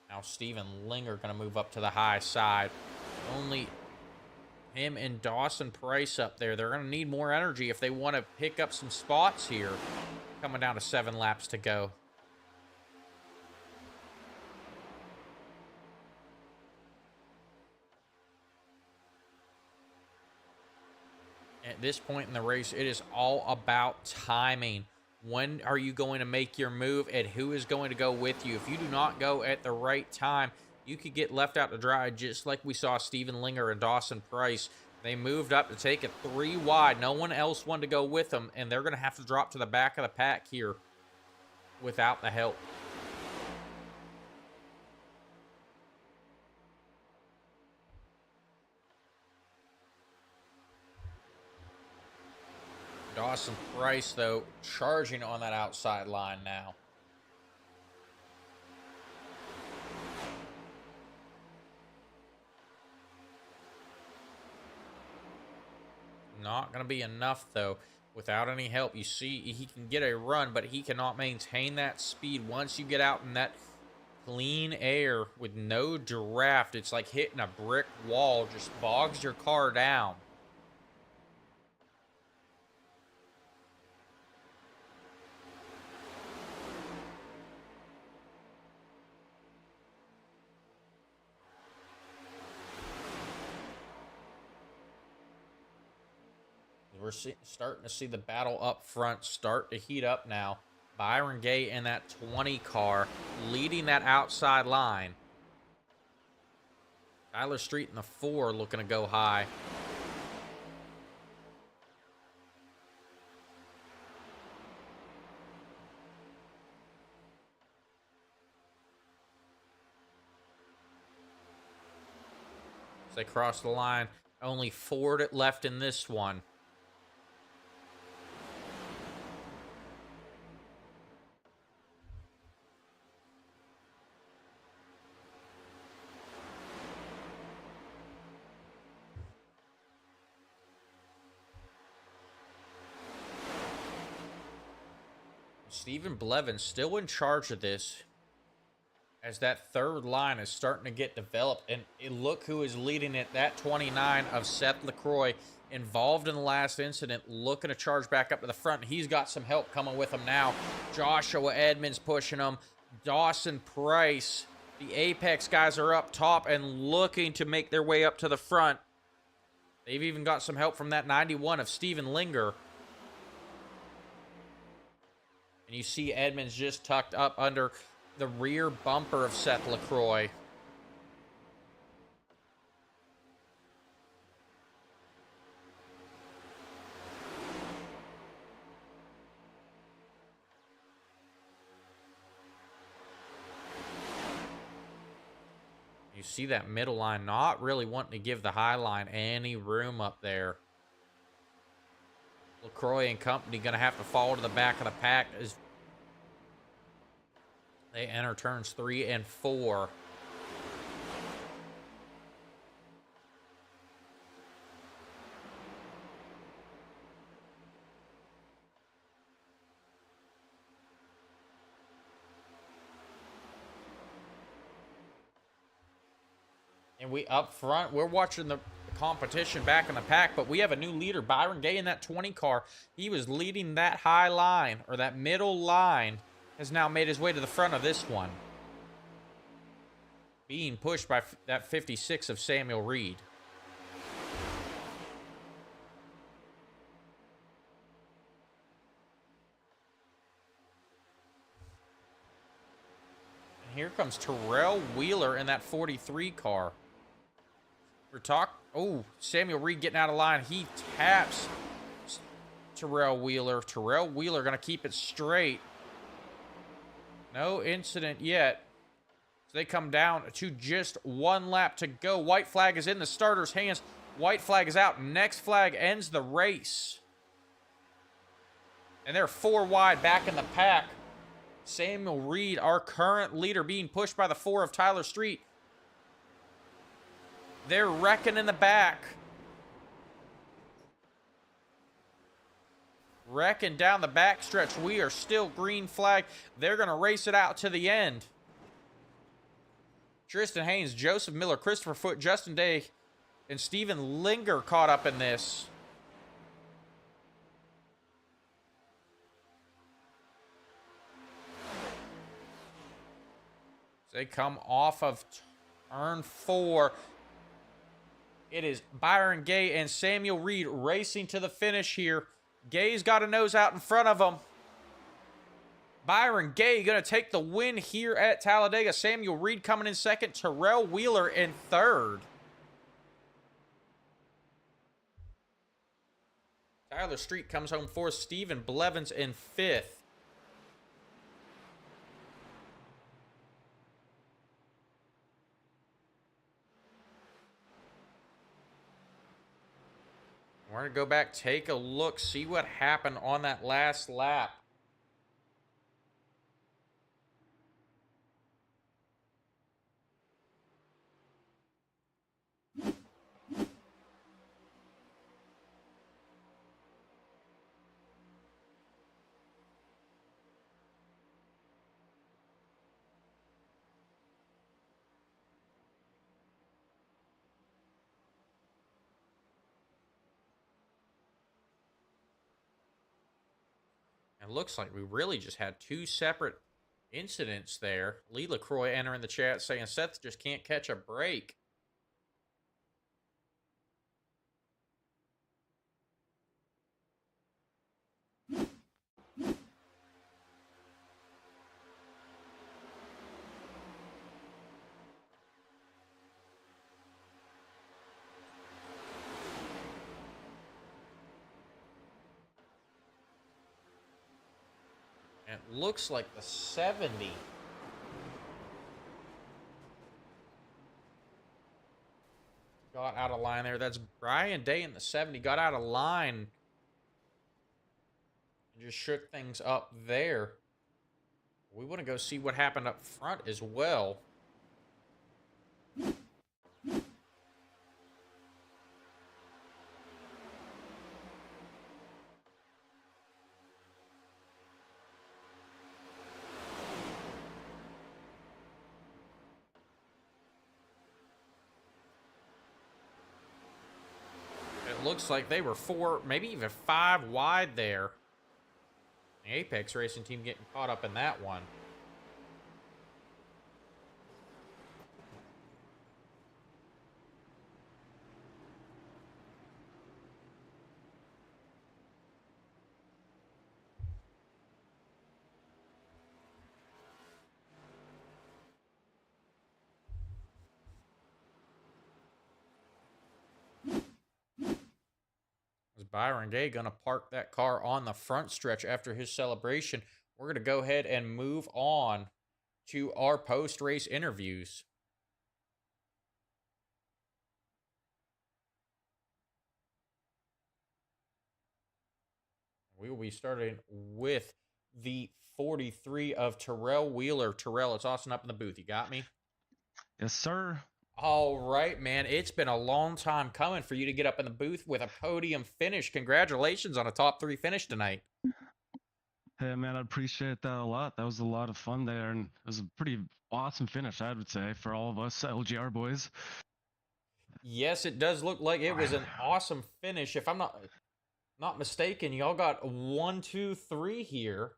Now Steven Linger going to move up to the high side. Only him and Dawson Price up there. They're going to need more energy if they want to pick up some spots here. Coming down to 7 laps to go. At this point in the race, it is all about timing. When are you going to make your move, and who is going to go with you? If you do not go at the right time, you could get left out to dry, just like we saw Steven Linger and Dawson Price. They moved up to take it 3 wide. No one else wanted to go with them, and they're going to have to drop to the back of the pack here without the help. Dawson Price, though, charging on that outside line now. Not going to be enough, though. Without any help, you see he can get a run, but he cannot maintain that speed. Once you get out in that clean air with no draft, it's like hitting a brick wall. Just bogs your car down. We're starting to see the battle up front start to heat up now. Byron Gay in that 20 car leading that outside line. Tyler Street in the 4 looking to go high. As they cross the line, only Ford left in this one. Stephen Blevins still in charge of this as that third line is starting to get developed. And look who is leading it. That 29 of Seth LaCroix, involved in the last incident, looking to charge back up to the front. He's got some help coming with him now. Joshua Edmonds pushing him. Dawson Price. The Apex guys are up top and looking to make their way up to the front. They've even got some help from that 91 of Steven Linger. And you see Edmonds just tucked up under the rear bumper of Seth LaCroix. You see that middle line not really wanting to give the high line any room up there. LaCroix and company going to have to fall to the back of the pack as they enter turns 3 and 4. And we up front, we're watching the competition back in the pack, but we have a new leader, Byron Gay, in that 20 car. He was leading that high line, or that middle line, has now made his way to the front of this one, being pushed by that 56 of Samuel Reed. And here comes Terrell Wheeler in that 43 car. Oh, Samuel Reed getting out of line. He taps Terrell Wheeler. Terrell Wheeler going to keep it straight. No incident yet. So they come down to just 1 lap to go. White flag is in the starter's hands. White flag is out. Next flag ends the race. And they're 4 wide back in the pack. Samuel Reed, our current leader, being pushed by the 4 of Tyler Street. They're wrecking in the back. wrecking down the backstretch. We are still green flag. They're going to race it out to the end. Tristan Haynes, Joseph Miller, Christopher Foote, Justin Day, and Steven Linger caught up in this. They come off of turn 4. It is Byron Gay and Samuel Reed racing to the finish here. Gay's got a nose out in front of him. Byron Gay going to take the win here at Talladega. Samuel Reed coming in second. Terrell Wheeler in third. Tyler Street comes home fourth. Stephen Blevins in fifth. We're going to go back, take a look, see what happened on that last lap. It looks like we really just had two separate incidents there. Lee LaCroix entering the chat saying Seth just can't catch a break. It looks like the 70 got out of line there. That's Brian Day in the 70 got out of line and just shook things up there. We want to go see what happened up front as well. Looks like they were 4, maybe even 5 wide there. The Apex Racing team getting caught up in that one. Byron Gay going to park that car on the front stretch after his celebration. We're going to go ahead and move on to our post-race interviews. We will be starting with the 43 of Terrell Wheeler. Terrell, it's Austin up in the booth. You got me? Yes, sir. All right, man. It's been a long time coming for you to get up in the booth with a podium finish. Congratulations on a top 3 finish tonight. Hey, man, I appreciate that a lot. That was a lot of fun there, and it was a pretty awesome finish, I would say, for all of us LGR boys. Yes, it does look like it was an awesome finish. If I'm not mistaken, y'all got 1, 2, 3 here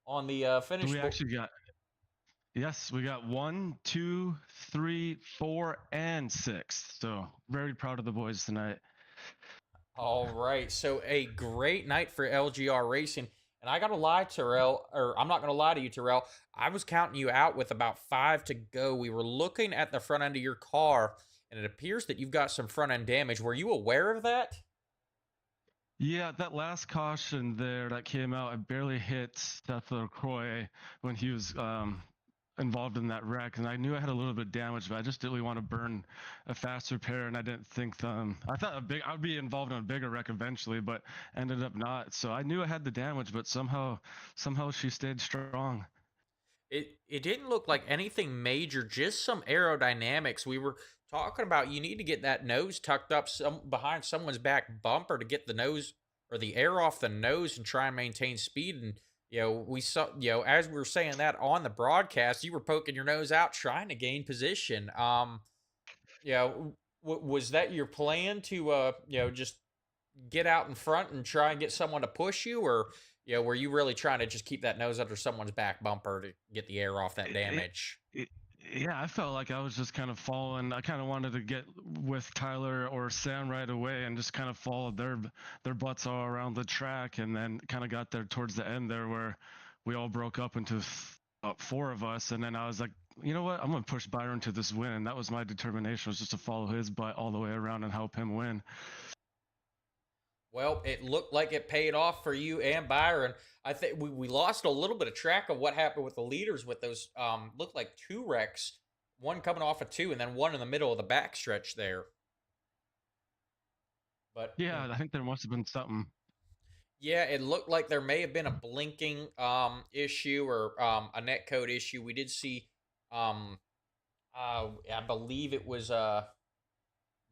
on the finish. We actually got... Yes, we got 1, 2, 3, 4, and 6. So very proud of the boys tonight. All right. So a great night for LGR Racing. And I got to lie, Terrell, or I'm not going to lie to you, Terrell. I was counting you out with about 5 to go. We were looking at the front end of your car, and it appears that you've got some front end damage. Were you aware of that? Yeah, that last caution there that came out, I barely hit Seth LaCroix when he was involved in that wreck, and I knew I had a little bit of damage, but I just didn't really want to burn a fast repair, and I didn't think I thought I'd be involved in a bigger wreck eventually, but ended up not. So I knew I had the damage, but somehow she stayed strong. It didn't look like anything major, just some aerodynamics. We were talking about you need to get that nose tucked up behind someone's back bumper to get the nose or the air off the nose and try and maintain speed. And we saw, as we were saying that on the broadcast, you were poking your nose out trying to gain position. Was that your plan to just get out in front and try and get someone to push you, or were you really trying to just keep that nose under someone's back bumper to get the air off that It, damage? it, yeah, I felt like I was just kind of following. I kind of wanted to get with Tyler or Sam right away and just kind of followed their butts all around the track, and then kind of got there towards the end there where we all broke up into four of us, and then I was like, you know what, I'm gonna push Byron to this win, and that was my determination, was just to follow his butt all the way around and help him win. Well, it looked like it paid off for you and Byron. I think we lost a little bit of track of what happened with the leaders with those looked like two wrecks, one coming off of two and then one in the middle of the backstretch there. But Yeah, I think there must have been something. yeah, it looked like there may have been a blinking issue or a netcode issue. We did see I believe it was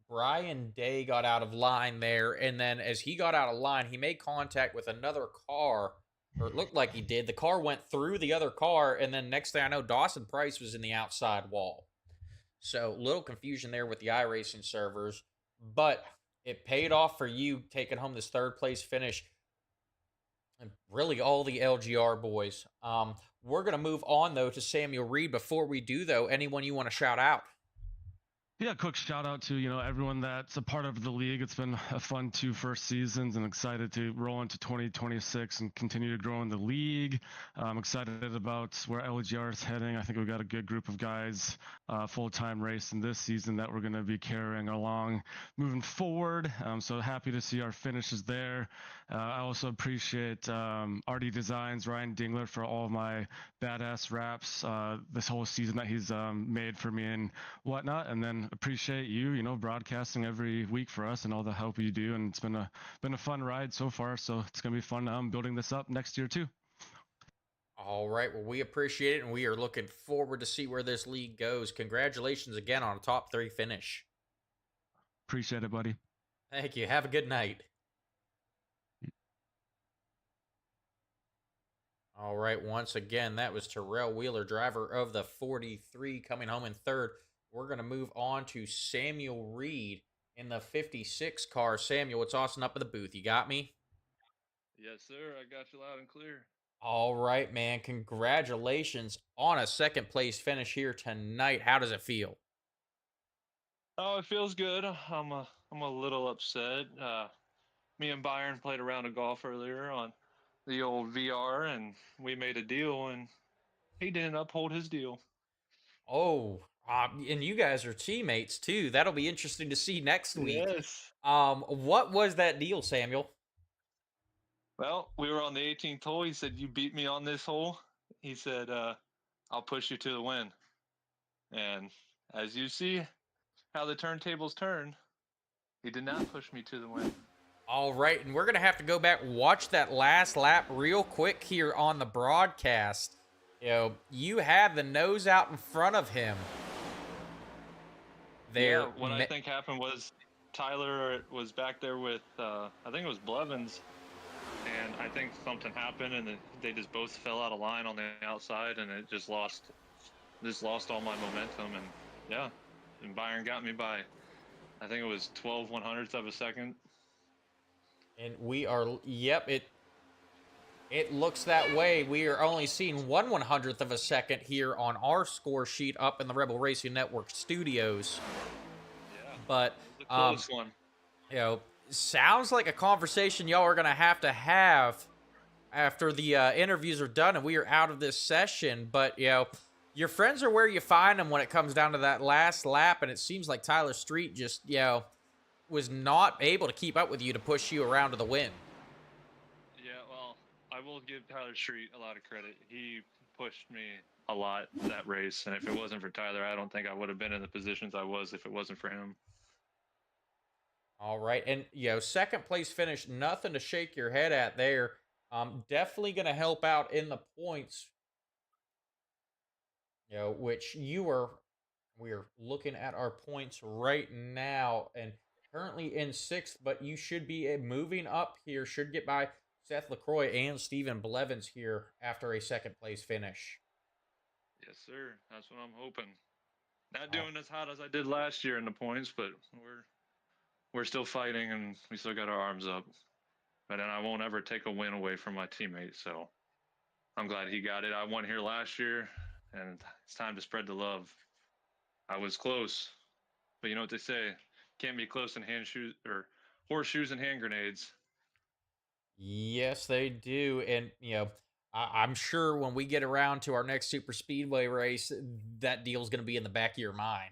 Brian Day got out of line there, and then as he got out of line, he made contact with another car, or it looked like he did. The car went through the other car, and then next thing I know, Dawson Price was in the outside wall. So little confusion there with the iRacing servers, but it paid off for you taking home this third place finish, and really all the LGR boys. We're gonna move on though to Samuel Reed. Before we do though, anyone you want to shout out? Yeah, quick shout out to everyone that's a part of the league. It's been a fun two first seasons, and excited to roll into 2026 and continue to grow in the league. I'm excited about where LGR is heading. I think we've got a good group of guys full-time racing this season that we're going to be carrying along moving forward. So happy to see our finishes there. I also appreciate RD Designs, Ryan Dingler, for all of my badass raps this whole season that he's made for me and whatnot, and then appreciate you broadcasting every week for us and all the help you do, and it's been a fun ride so far, so it's gonna be fun building this up next year too. All right, well, we appreciate it, and we are looking forward to see where this league goes. Congratulations again on a top 3 finish. Appreciate it, buddy. Thank you. Have a good night. All right, once again, that was Terrell Wheeler, driver of the 43, coming home in third. We're going to move on to Samuel Reed in the 56 car. Samuel, it's Austin up in the booth. You got me? Yes, sir. I got you loud and clear. All right, man. Congratulations on a second place finish here tonight. How does it feel? Oh, it feels good. I'm a little upset. Me and Byron played a round of golf earlier on the old VR, and we made a deal, and he didn't uphold his deal. Oh, and you guys are teammates too. That'll be interesting to see next week. Yes. What was that deal, Samuel? Well, we were on the 18th hole. He said, "You beat me on this hole." He said, "I'll push you to the win." And as you see how the turntables turn, he did not push me to the win. All right, and we're going to have to go back and watch that last lap real quick here on the broadcast. You had the nose out in front of him. There. Yeah, what I think happened was Tyler was back there with, I think it was Blevins, and I think something happened, and they just both fell out of line on the outside, and it just lost all my momentum, and yeah, and Byron got me by, I think it was 12 100ths of a second. And we are, yep, it looks that way. We are only seeing 1/100th of a second here on our score sheet up in the Rebel Racing Network studios. Yeah, but the close one. Sounds like a conversation y'all are gonna have to have after the interviews are done and we are out of this session. But your friends are where you find them when it comes down to that last lap, and it seems like Tyler Street just was not able to keep up with you to push you around to the win. Yeah, well, I will give Tyler Street a lot of credit. He pushed me a lot that race, and if it wasn't for Tyler, I don't think I would have been in the positions I was if it wasn't for him. All right, and second place finish, nothing to shake your head at there. Definitely going to help out in the points. Which we are looking at our points right now, and currently in 6th, but you should be moving up here. Should get by Seth LaCroix and Stephen Blevins here after a 2nd place finish. Yes, sir. That's what I'm hoping. Not Oh. doing as hot as I did last year in the points, but we're still fighting and we still got our arms up. But then I won't ever take a win away from my teammate. So I'm glad he got it. I won here last year, and it's time to spread the love. I was close, but you know what they say: can't be close in hand shoes or horseshoes and hand grenades. Yes, they do. And, I'm sure when we get around to our next super speedway race, that deal's going to be in the back of your mind.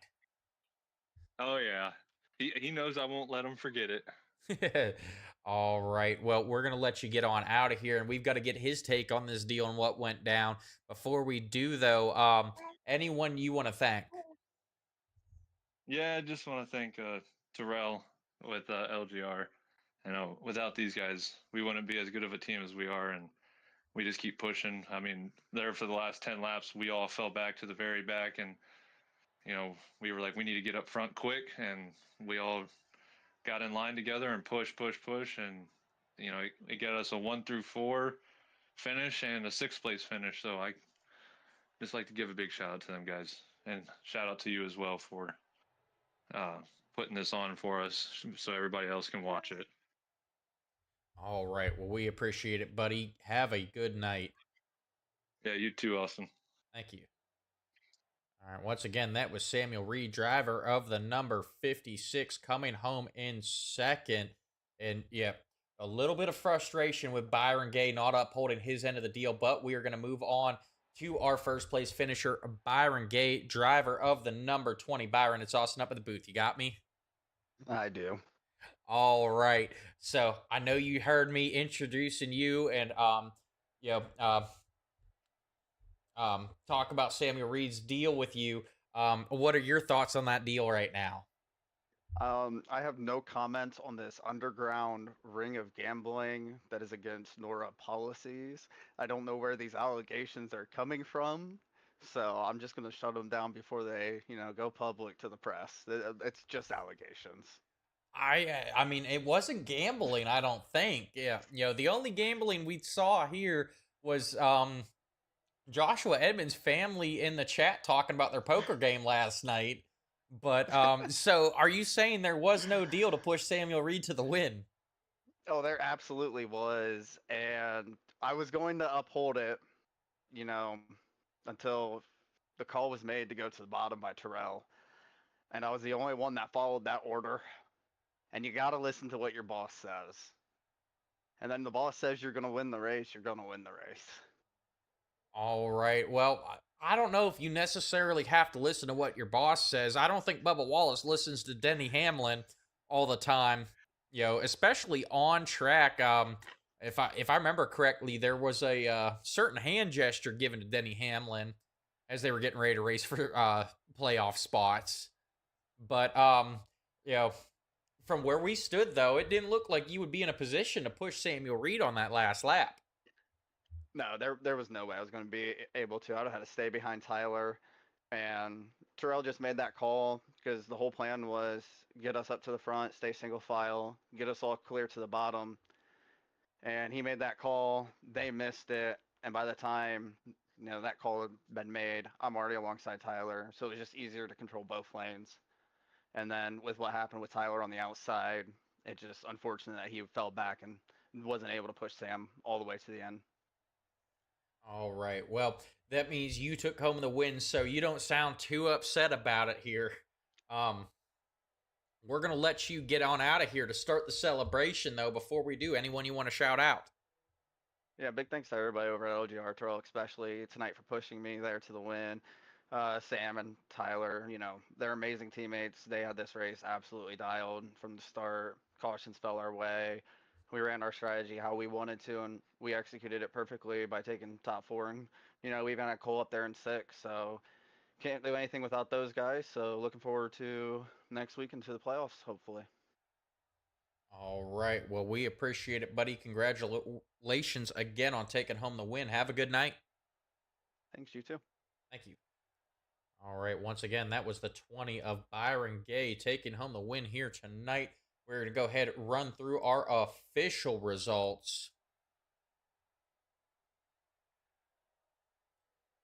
Oh yeah, he knows I won't let him forget it. All right. Well, we're going to let you get on out of here, and we've got to get his take on this deal and what went down. Before we do, though, anyone you want to thank? Yeah, I just want to thank Terrell with LGR. You know, without these guys, we wouldn't be as good of a team as we are, and we just keep pushing. I mean, there for the last 10 laps, we all fell back to the very back, and you know, we were like, we need to get up front quick, and we all got in line together and push, and you know, it got us a 1 through 4 finish and a 6th place finish. So I just like to give a big shout out to them guys, and shout out to you as well for uh, putting this on for us so everybody else can watch it. All right. Well, we appreciate it, buddy. Have a good night. Yeah, you too, Austin. Thank you. All right. Once again, that was Samuel Reed, driver of the number 56, coming home in 2nd. And yeah, a little bit of frustration with Byron Gay not upholding his end of the deal, but we are going to move on to our 1st place finisher, Byron Gay, driver of the number 20. Byron, it's Austin up at the booth. You got me? I do. All right. So I know you heard me introducing you and talk about Samuel Reed's deal with you. What are your thoughts on that deal right now? I have no comments on this underground ring of gambling that is against NORA policies. I don't know where these allegations are coming from, so I'm just going to shut them down before they, go public to the press. It's just allegations. I mean, it wasn't gambling, I don't think. Yeah, the only gambling we saw here was Joshua Edmonds' family in the chat talking about their poker game last night. But so are you saying there was no deal to push Samuel Reed to the win? Oh, there absolutely was, and I was going to uphold it, until the call was made to go to the bottom by Terrell, and I was the only one that followed that order. And you got to listen to what your boss says. And then the boss says you're going to win the race, you're going to win the race. All right. Well, I don't know if you necessarily have to listen to what your boss says. I don't think Bubba Wallace listens to Denny Hamlin all the time, especially on track. If I remember correctly, there was a certain hand gesture given to Denny Hamlin as they were getting ready to race for playoff spots. But from where we stood, though, it didn't look like you would be in a position to push Samuel Reed on that last lap. No, there was no way I was going to be able to. I'd have had to stay behind Tyler. And Terrell just made that call because the whole plan was get us up to the front, stay single file, get us all clear to the bottom. And he made that call. They missed it. And by the time, that call had been made, I'm already alongside Tyler. So it was just easier to control both lanes. And then with what happened with Tyler on the outside, it just unfortunate that he fell back and wasn't able to push Sam all the way to the end. All right. Well, that means you took home the win, so you don't sound too upset about it here. We're going to let you get on out of here to start the celebration, though. Before we do, anyone you want to shout out? Yeah, big thanks to everybody over at LGR, Terrell especially tonight for pushing me there to the win. Sam and Tyler, they're amazing teammates. They had this race absolutely dialed from the start. Cautions fell our way. We ran our strategy how we wanted to, and we executed it perfectly by taking top 4. And, we even had Cole up there in 6, so can't do anything without those guys. So looking forward to next week into the playoffs, hopefully. All right. Well, we appreciate it, buddy. Congratulations again on taking home the win. Have a good night. Thanks, you too. Thank you. All right. Once again, that was the 20 of Byron Gay taking home the win here tonight We're going to go ahead and run through our official results.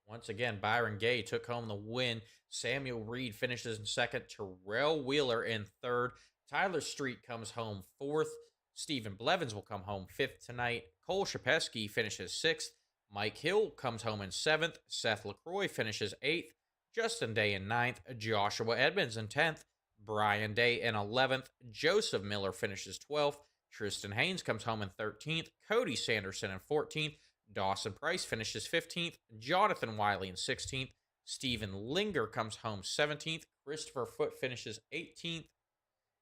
Once again, Byron Gay took home the win. Samuel Reed finishes in second. Terrell Wheeler in third. Tyler Street comes home fourth. Stephen Blevins will come home fifth tonight. Cole Shapesky finishes sixth. Mike Hill comes home in seventh. Seth LaCroix finishes eighth. Justin Day in ninth. Joshua Edmonds in 10th. Brian Day in 11th. Joseph Miller finishes 12th. Tristan Haynes comes home in 13th. Cody Sanderson in 14th. Dawson Price finishes 15th. Jonathan Wiley in 16th. Stephen Linger comes home 17th. Christopher Foote finishes 18th.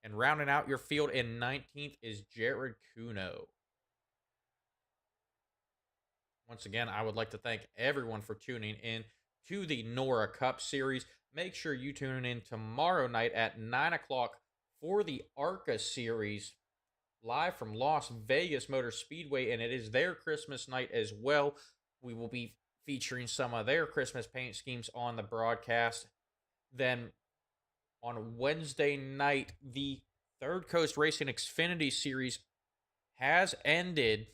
And rounding out your field in 19th is Jared Kuno. Once again, I would like to thank everyone for tuning in to the NORA Cup Series. Make sure you tune in tomorrow night at 9 o'clock for the ARCA Series, live from Las Vegas Motor Speedway, and it is their Christmas night as well. We will be featuring some of their Christmas paint schemes on the broadcast. Then on Wednesday night, the Third Coast Racing Xfinity Series has ended,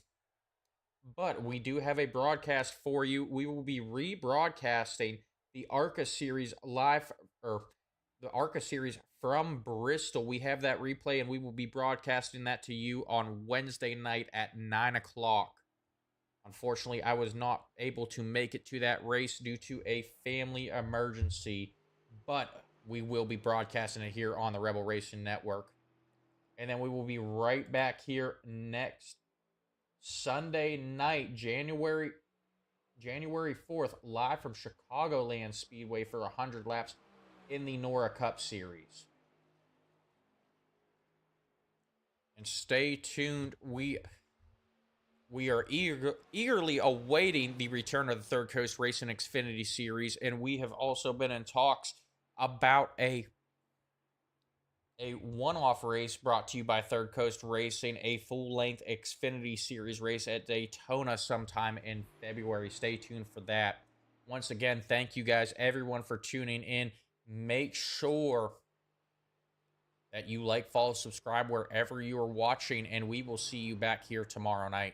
but we do have a broadcast for you. We will be rebroadcasting the ARCA Series live, or the ARCA Series from Bristol. We have that replay, and we will be broadcasting that to you on Wednesday night at 9 o'clock. Unfortunately, I was not able to make it to that race due to a family emergency, but we will be broadcasting it here on the Rebel Racing Network. And then we will be right back here next Sunday night, January 4th, live from Chicagoland Speedway for 100 laps in the NORA Cup Series. And stay tuned. We are eagerly awaiting the return of the Third Coast Racing Xfinity Series, and we have also been in talks about a one-off race brought to you by Third Coast Racing, a full-length Xfinity Series race at Daytona sometime in February. Stay tuned for that. Once again, thank you guys, everyone, for tuning in. Make sure that you like, follow, subscribe wherever you are watching, and we will see you back here tomorrow night.